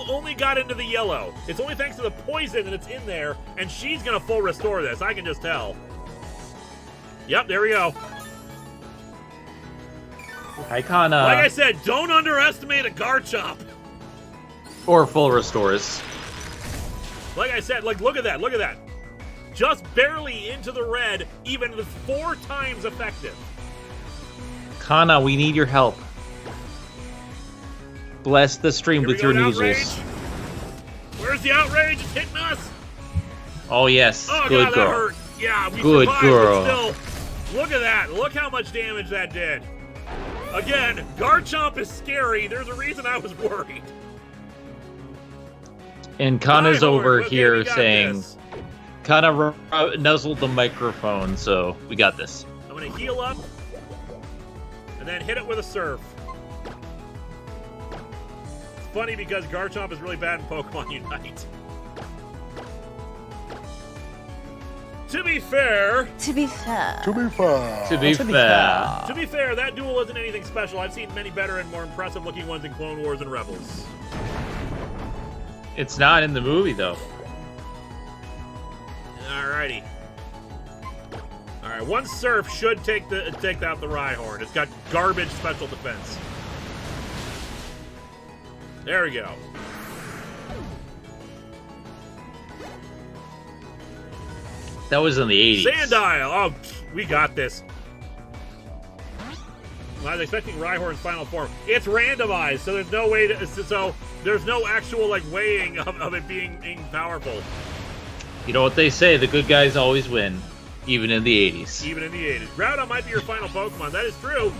only got into the yellow. It's only thanks to the poison that it's in there, and she's gonna full restore this. I can just tell. Yep, there we go. Hi, Kana. Like I said, don't underestimate a Garchomp. Or full restores. Like I said, look at that. Just barely into the red, even with 4 times effective. Kana, we need your help. Bless the stream Here with your outrage. noozles. Where's the outrage? It's hitting us. Oh, yes. Oh, Good God, girl. that hurt. Yeah, we Good survived, girl. but still, look at that. Look how much damage that did. Again, Garchomp is scary. There's a reason I was worried. And Kana's Rhyhorn, over okay, here we got saying, this. Kana nuzzled the microphone, so we got this. I'm going to heal up and then hit it with a surf. It's funny because Garchomp is really bad in Pokemon Unite. To be fair, To be fair, that duel isn't anything special. I've seen many better and more impressive looking ones in Clone Wars and Rebels. it's not in the movie, though. Alrighty. Alright, one surf should take out the Rhyhorn. It's got garbage special defense. There we go. That was in the 80s. Sandile! Oh, we got this. I was expecting Rhyhorn's final form. It's randomized, so there's no way to. So there's no actual like weighing of it being powerful. You know what they say: the good guys always win, even in the 80s. Even in the 80s. Groudon might be your final Pokemon. That is true.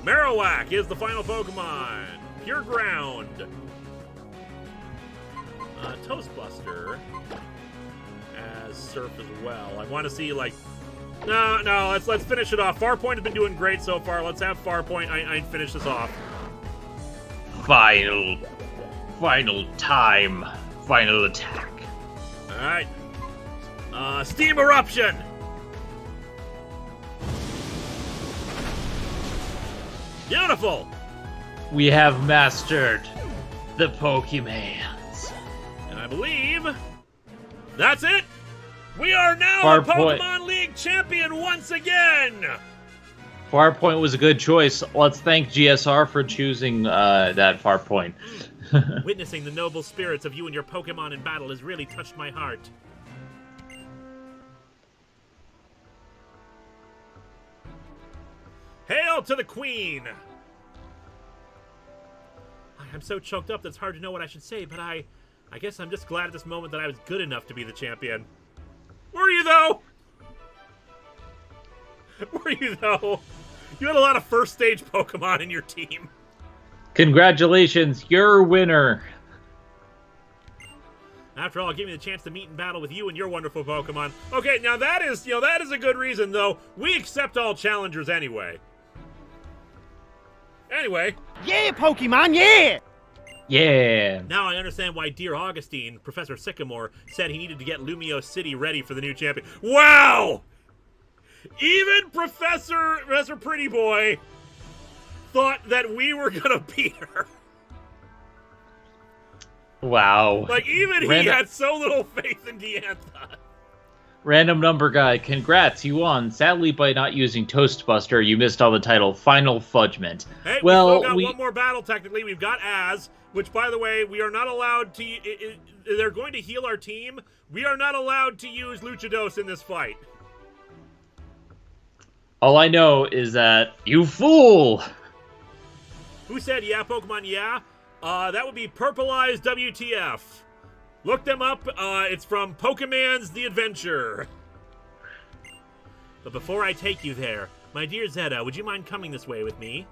Marowak is the final Pokemon. Pure Ground. Toastbuster as Surf as well. I want to see like. No. Let's finish it off. Farpoint has been doing great so far. Let's have Farpoint. I finish this off. Final time. Final attack. Alright. Steam Eruption! Beautiful! We have mastered the Pokemons. And I believe that's it! We are now a Pokemon League champion once again! Farpoint was a good choice. Let's thank GSR for choosing that Farpoint. Witnessing the noble spirits of you and your Pokemon in battle has really touched my heart. Hail to the Queen! I'm so choked up that it's hard to know what I should say, but I guess I'm just glad at this moment that I was good enough to be the champion. Were you, though? Were you, though? You had a lot of first stage Pokemon in your team. Congratulations, you're a winner. After all, give me the chance to meet and battle with you and your wonderful Pokemon. Okay, now that is a good reason, though. We accept all challengers anyway. Anyway. Yeah, Pokemon, yeah! Yeah. Now I understand why dear Augustine, Professor Sycamore, said he needed to get Lumio City ready for the new champion. Wow! Even Professor Pretty Boy thought that we were gonna beat her. Wow. Like, even he had so little faith in Diantha. Random number guy, congrats, you won. Sadly, by not using Toastbuster, you missed on the title, Final Fudgement. Hey, well, we still got one more battle, technically. We've got Az, which, by the way, we are not allowed to... they're going to heal our team. We are not allowed to use Luchados in this fight. All I know is that, you fool! Who said, yeah, Pokemon, yeah? That would be Purple Eyes WTF. Look them up. It's from Pokemon's The Adventure. But before I take you there, my dear Zeta, would you mind coming this way with me?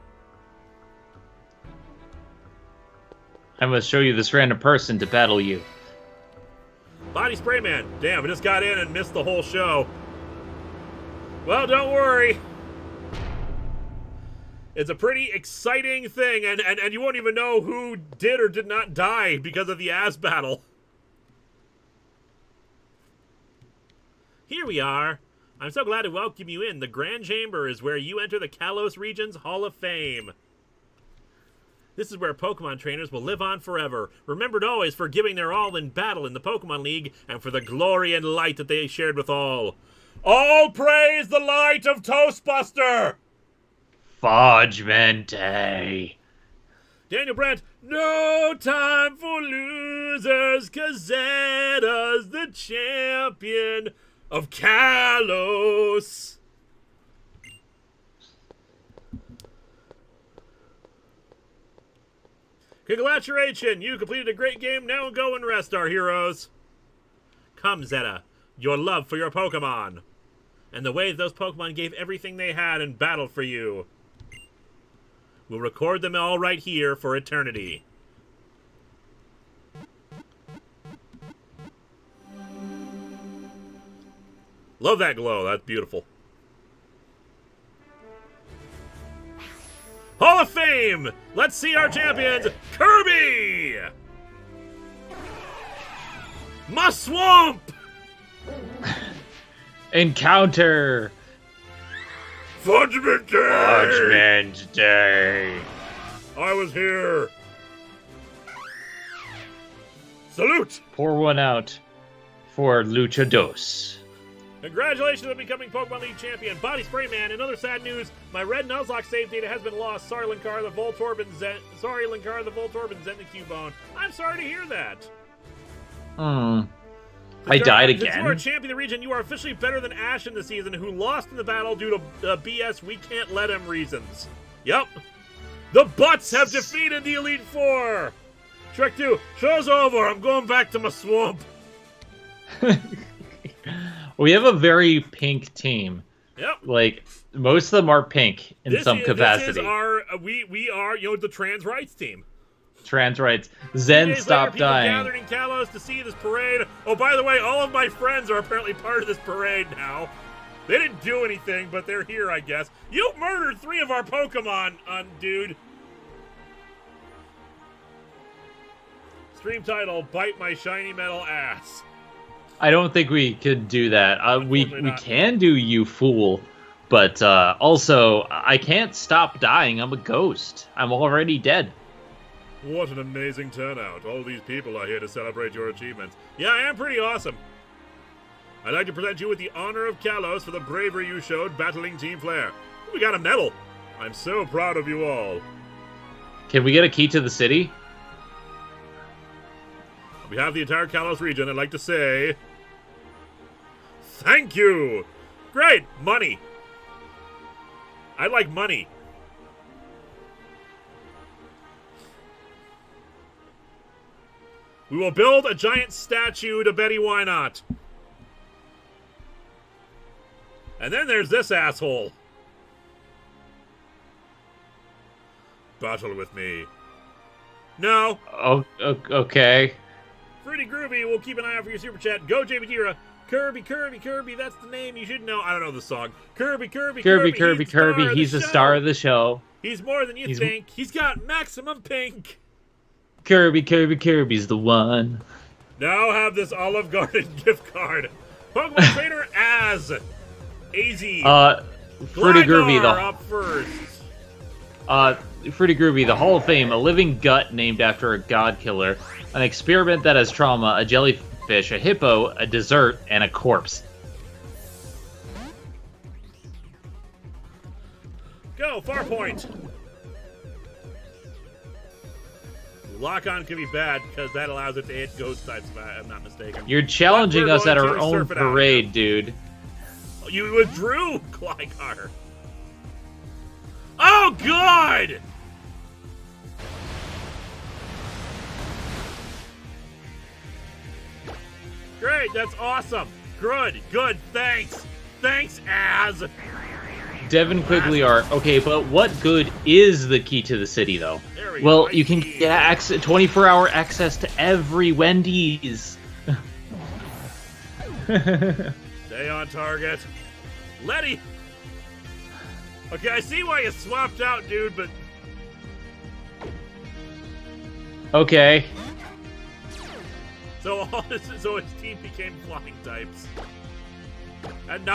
I must show you this random person to battle you. Body Spray Man. Damn, I just got in and missed the whole show. Well, don't worry. It's a pretty exciting thing, and you won't even know who did or did not die because of the Az battle. Here we are. I'm so glad to welcome you in. The Grand Chamber is where you enter the Kalos region's Hall of Fame. This is where Pokemon trainers will live on forever, remembered always for giving their all in battle in the Pokemon League and for the glory and light that they shared with all. All praise the light of Toastbuster! Fudgement. Daniel Brandt, no time for losers, 'cause Zeta's the champion of Kalos. Congratulations, you completed a great game. Now go and rest, our heroes. Come, Zeta, your love for your Pokemon, and the way those Pokemon gave everything they had in battle for you. We'll record them all right here for eternity. Love that glow. That's beautiful. Hall of Fame! Let's see our champions. Kirby! Muswamp! Encounter! Fudgement Day! Fudgement Day! I was here. Salute! Pour one out for Luchados. Congratulations on becoming Pokemon League champion. Body Spray Man. In other sad news, my red Nuzlocke save data has been lost. Sorry, Linkara the Voltorb and Zen the Cubone. I'm sorry to hear that. I died Since you are again? champion of the region, you are officially better than Ashen this season, who lost in the battle due to BS we can't let him reasons. Yep. The Butts have defeated the Elite Four! Shrek 2, show's over. I'm going back to my swamp. We have a very pink team. Yep. Like, most of them are pink in some capacity. This is our, we are, the trans rights team. Trans rights. Zen, stop dying. Gathered in Kalos to see this parade. Oh, by the way, all of my friends are apparently part of this parade now. They didn't do anything, but they're here, I guess. You murdered 3 of our Pokemon, dude. Stream title, Bite My Shiny Metal Ass. I don't think we could do that. We can do You Fool, but also, I can't stop dying. I'm a ghost. I'm already dead. What an amazing turnout. All these people are here to celebrate your achievements. Yeah, I am pretty awesome. I'd like to present you with the honor of Kalos for the bravery you showed battling Team Flare. We got a medal. I'm so proud of you all. Can we get a key to the city? On behalf of the entire Kalos region, I'd like to say... Thank you! Great! Money! I like money. We will build a giant statue to Betty Why Not. And then there's this asshole. Battle with me. No. Oh, okay. Fruity Groovy, we'll keep an eye out for your super chat. Go JBTira. Kirby, that's the name you should know. I don't know the song. Kirby. He's the star of the show. He's more than you think. He's got maximum pink. Kirby's the one. Now have this Olive Garden gift card. Pokemon Trainer Az. AZ. Fruity Groovy, up first. Fruity Groovy, the Hall of Fame, a living gut named after a god killer, an experiment that has trauma, a jellyfish, a hippo, a dessert, and a corpse. Go, Farpoint. Lock-on can be bad, because that allows it to hit ghost types, if I'm not mistaken. You're challenging us at our own parade, dude. You withdrew, Gligar. Oh, God! Great, that's awesome. Good, thanks. Thanks, Az. Devin Quigleyart. Okay, but what good is the key to the city, though? Well, you can get 24-hour access to every Wendy's. Stay on target. Letty! Okay, I see why you swapped out, dude, but... Okay. So his team became flying types. And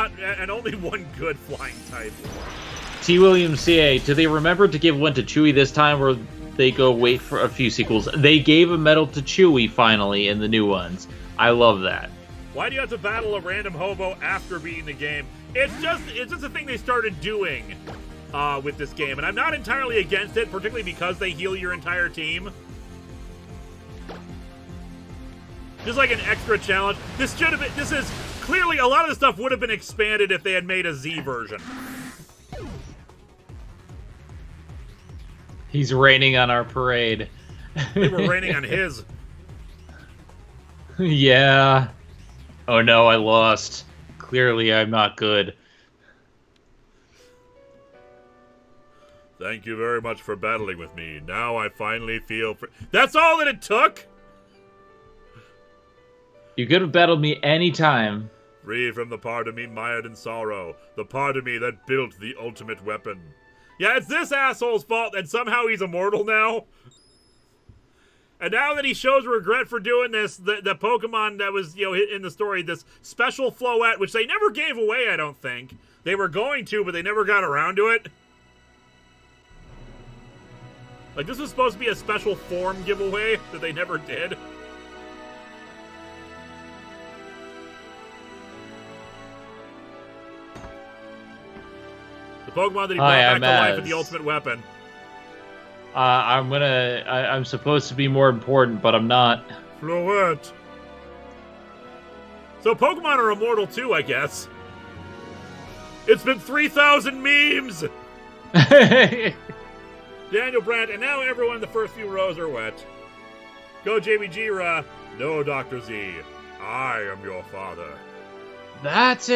only one good flying type. T. Williams CA, do they remember to give one to Chewie this time, or they go wait for a few sequels? They gave a medal to Chewie finally in the new ones. I love that. Why do you have to battle a random hobo after beating the game? It's just a thing they started doing with this game, and I'm not entirely against it, particularly because they heal your entire team. Just like an extra challenge. This is clearly a lot of the stuff would have been expanded if they had made a Z version. He's raining on our parade. They were raining on his. Yeah. Oh no, I lost. Clearly I'm not good. Thank you very much for battling with me. Now I finally feel free. That's all that it took? You could have battled me anytime. Free from the part of me mired in sorrow. The part of me that built the ultimate weapon. Yeah, it's this asshole's fault, and somehow he's immortal now. And now that he shows regret for doing this, the Pokemon that was, in the story, this special Floette, which they never gave away, I don't think. They were going to, but they never got around to it. Like, this was supposed to be a special form giveaway that they never did. The Pokemon that he brought back to life with the ultimate weapon. I'm supposed to be more important, but I'm not. Floette. So Pokemon are immortal too, I guess. It's been 3,000 memes! Daniel Brandt, and now everyone in the first few rows are wet. Go JBG-Ra. No, Dr. Z. I am your father. That's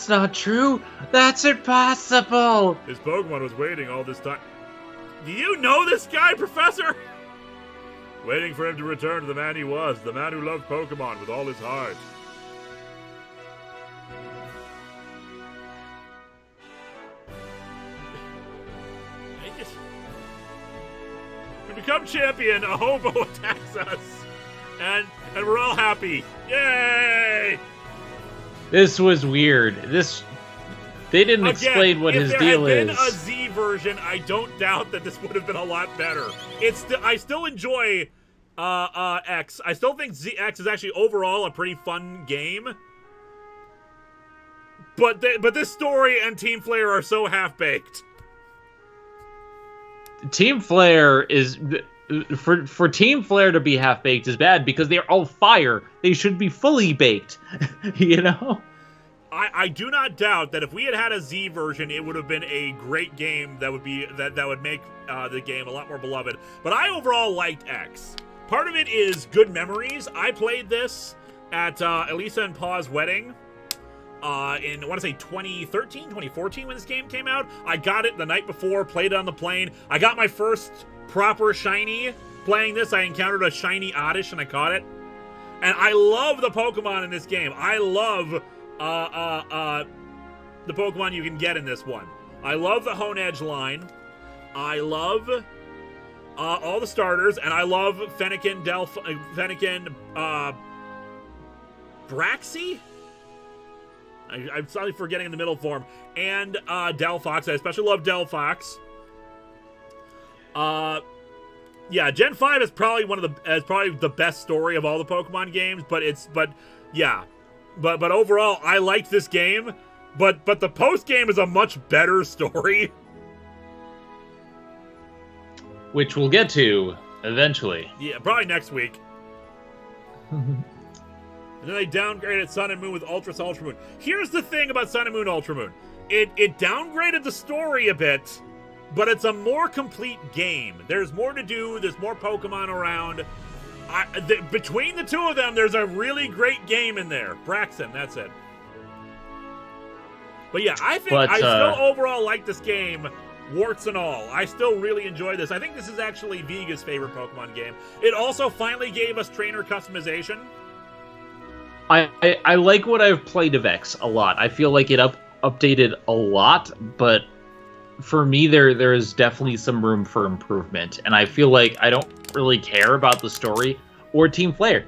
not true. That's impossible. His Pokemon was waiting all this time. Do you know this guy, Professor? Waiting for him to return to the man he was, the man who loved Pokemon with all his heart. We become champion, a hobo attacks us. And we're all happy. Yay! This was weird. They didn't explain what his deal is. If there had been a Z version, I don't doubt that this would have been a lot better. I still enjoy X. I still think X is actually overall a pretty fun game. But this story and Team Flare are so half-baked. Team Flare is... For Team Flare to be half-baked is bad because they're all fire. They should be fully baked, you know? I do not doubt that if we had a Z version, it would have been a great game that would make the game a lot more beloved. But I overall liked X. Part of it is good memories. I played this at Elisa and Pa's wedding in, I want to say 2013, 2014 when this game came out. I got it the night before, played it on the plane. I got my first proper shiny playing this. I encountered a shiny Oddish and I caught it. And I love the Pokemon in this game. I love the Pokemon you can get in this one. I love the Honedge line. I love all the starters, and I love Fennekin, Braxy? I'm slightly forgetting the middle form. And Delphox. I especially love Delphox. Yeah, Gen 5 is probably probably the best story of all the Pokemon games, but overall, I liked this game, but the post game is a much better story. Which we'll get to eventually. Yeah, probably next week. And then they downgraded Sun and Moon with Ultra Moon. Here's the thing about Sun and Moon Ultra Moon. It downgraded the story a bit, but it's a more complete game. There's more to do. There's more Pokemon around. Between the two of them, there's a really great game in there. Braxton, that's it. But yeah, I still overall like this game, warts and all. I still really enjoy this. I think this is actually Viga's favorite Pokemon game. It also finally gave us trainer customization. I like what I've played of X a lot. I feel like it updated a lot, but for me, there is definitely some room for improvement, and I feel like I don't really care about the story or Team Flare.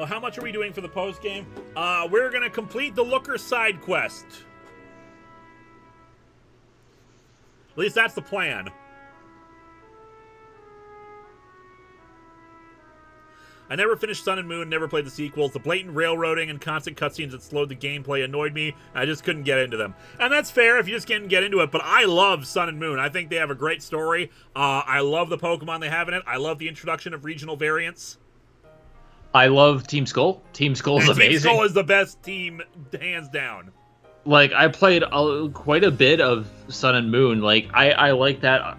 How much are we doing for the post game? We're gonna complete the Looker side quest. At least that's the plan. I never finished Sun and Moon, never played the sequels. The blatant railroading and constant cutscenes that slowed the gameplay annoyed me. I just couldn't get into them. And that's fair if you just can't get into it, but I love Sun and Moon. I think they have a great story. I love the Pokemon they have in it. I love the introduction of regional variants. I love Team Skull. Team Skull is amazing. Team Skull is the best team, hands down. Like, I played quite a bit of Sun and Moon. Like, I like that.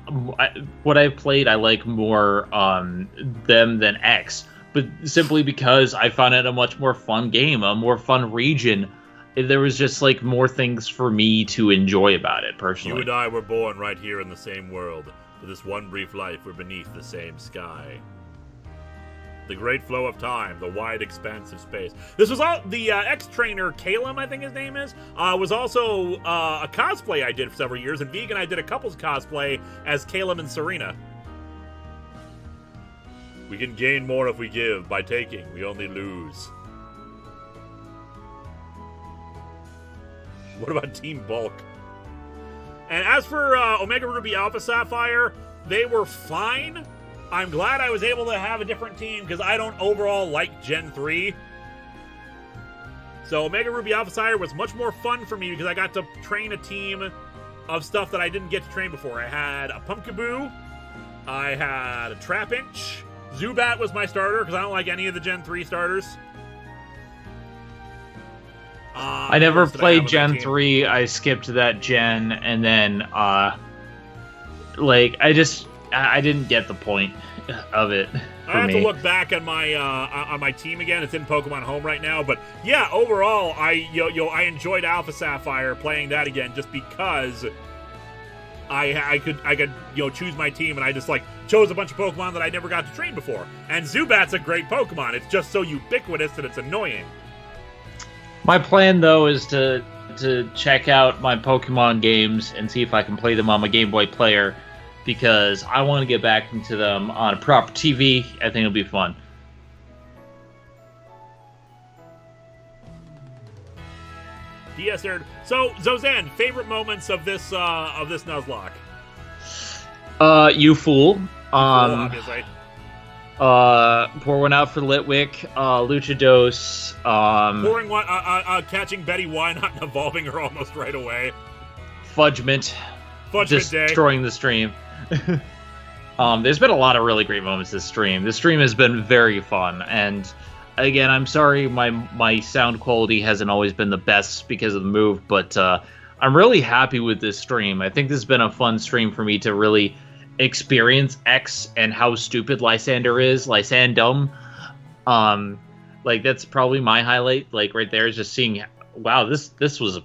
What I've played, I like more them than X. But simply because I found it a much more fun game, a more fun region. There was just, like, more things for me to enjoy about it, personally. You and I were born right here in the same world. For this one brief life, we're beneath the same sky. The great flow of time, the wide expanse of space. This was all the ex-trainer, Calum, I think his name is, was also a cosplay I did for several years, and Vegan, I did a couple's cosplay as Calum and Serena. We can gain more if we give. By taking, we only lose. What about Team Bulk? And as for Omega Ruby Alpha Sapphire, they were fine. I'm glad I was able to have a different team because I don't overall like Gen 3. So Omega Ruby Alpha Sapphire was much more fun for me because I got to train a team of stuff that I didn't get to train before. I had a Pumpkaboo. I had a Trapinch. Zubat was my starter because I don't like any of the Gen 3 starters. I never what else did I have played on that Gen team? 3. I skipped that gen, and then, like, I didn't get the point of it for I have me. to look back on my team again. It's in Pokemon Home right now, but yeah, overall, I enjoyed Alpha Sapphire playing that again just because I could choose my team, and I just chose a bunch of Pokemon that I never got to train before. And Zubat's a great Pokemon. It's just so ubiquitous that it's annoying. My plan, though, is to check out my Pokemon games and see if I can play them on my Game Boy Player, because I want to get back into them on a proper TV. I think it'll be fun. DS Nerd. So, Zozan, favorite moments of this Nuzlocke? You fool. Obviously. Pour one out for Litwick, Luchados, Pouring one, catching Betty Wynot and evolving her almost right away. Fudgement, destroying the stream. There's been a lot of really great moments this stream. This stream has been very fun, and again, I'm sorry my sound quality hasn't always been the best because of the move, but I'm really happy with this stream. I think this has been a fun stream for me to really experience X and how stupid Lysander is, Lysandum. Like, that's probably my highlight, like, right there, is just seeing, wow, this was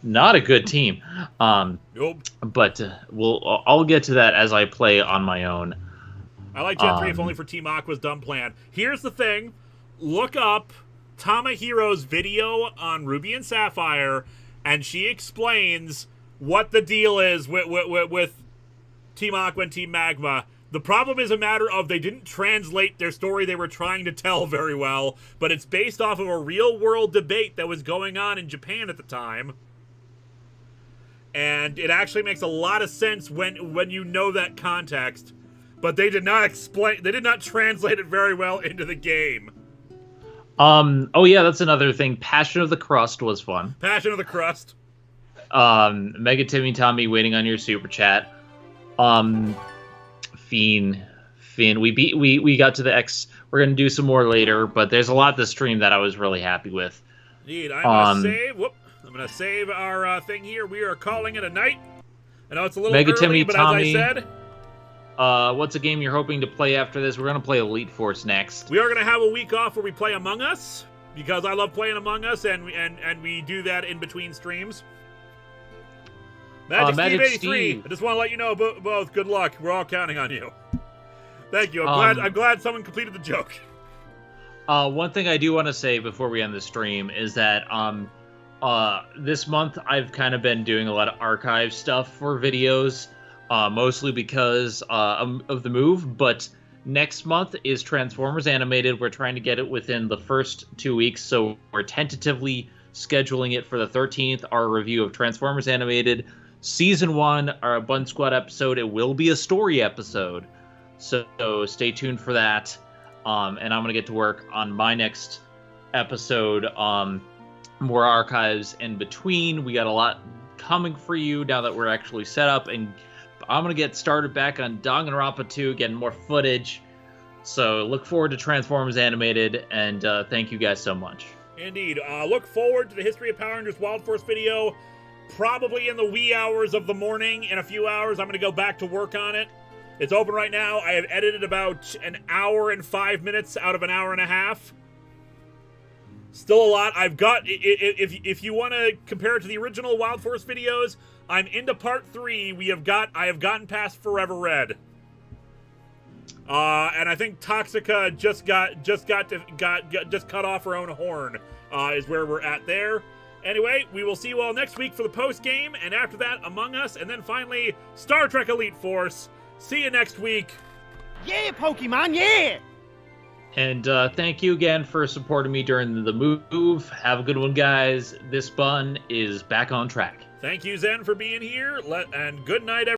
not a good team. Nope. But I'll get to that as I play on my own. I like Gen 3 if only for Team Aqua's dumb plan. Here's the thing. Look up Tamahiro's video on Ruby and Sapphire, and she explains what the deal is with Team Aqua and Team Magma. The problem is a matter of they didn't translate their story they were trying to tell very well, but it's based off of a real-world debate that was going on in Japan at the time. And it actually makes a lot of sense when you know that context, but they did not translate it very well into the game. Oh yeah, that's another thing. Passion of the Crust was fun. Passion of the Crust. Mega Timmy Tommy waiting on your super chat. Fiend. We got to the X. We're gonna do some more later, but there's a lot this stream that I was really happy with. Indeed, I'm gonna save our thing here. We are calling it a night. I know it's a little Mega early, Timmy but Tommy, as I said, what's a game you're hoping to play after this? We're gonna play Elite Force next. we are gonna have a week off where we play Among Us because I love playing Among Us, and we do that in between streams. Magic Steve 83. Steve. I just want to let you know both. Good luck. We're all counting on you. Thank you. I'm glad someone completed the joke. One thing I do want to say before we end the stream is that this month I've kind of been doing a lot of archive stuff for videos, mostly because of the move. But next month is Transformers Animated. We're trying to get it within the first 2 weeks, so we're tentatively scheduling it for the 13th. Our review of Transformers Animated Season 1, our Bun Squad episode. It will be a story episode, so stay tuned for that. And I'm gonna get to work on my next episode. More archives in between. We got a lot coming for you now that we're actually set up, and I'm gonna get started back on Danganronpa 2, getting more footage. So look forward to Transformers Animated, and thank you guys so much. Indeed. Look forward to the History of Power Rangers Wild Force video, probably in the wee hours of the morning. In a few hours, I'm going to go back to work on it. It's open right now. I have edited about an hour and 5 minutes out of an hour and a half. Still a lot. I've got, if you want to compare it to the original Wild Force videos, I'm into part 3. I have gotten past Forever Red. And I think Toxica just cut off her own horn, is where we're at there. Anyway, we will see you all next week for the post game, and after that, Among Us, and then finally, Star Trek Elite Force. See you next week. Yeah, Pokemon, yeah! And thank you again for supporting me during the move. Have a good one, guys. This bun is back on track. Thank you, Zen, for being here, and good night, everyone.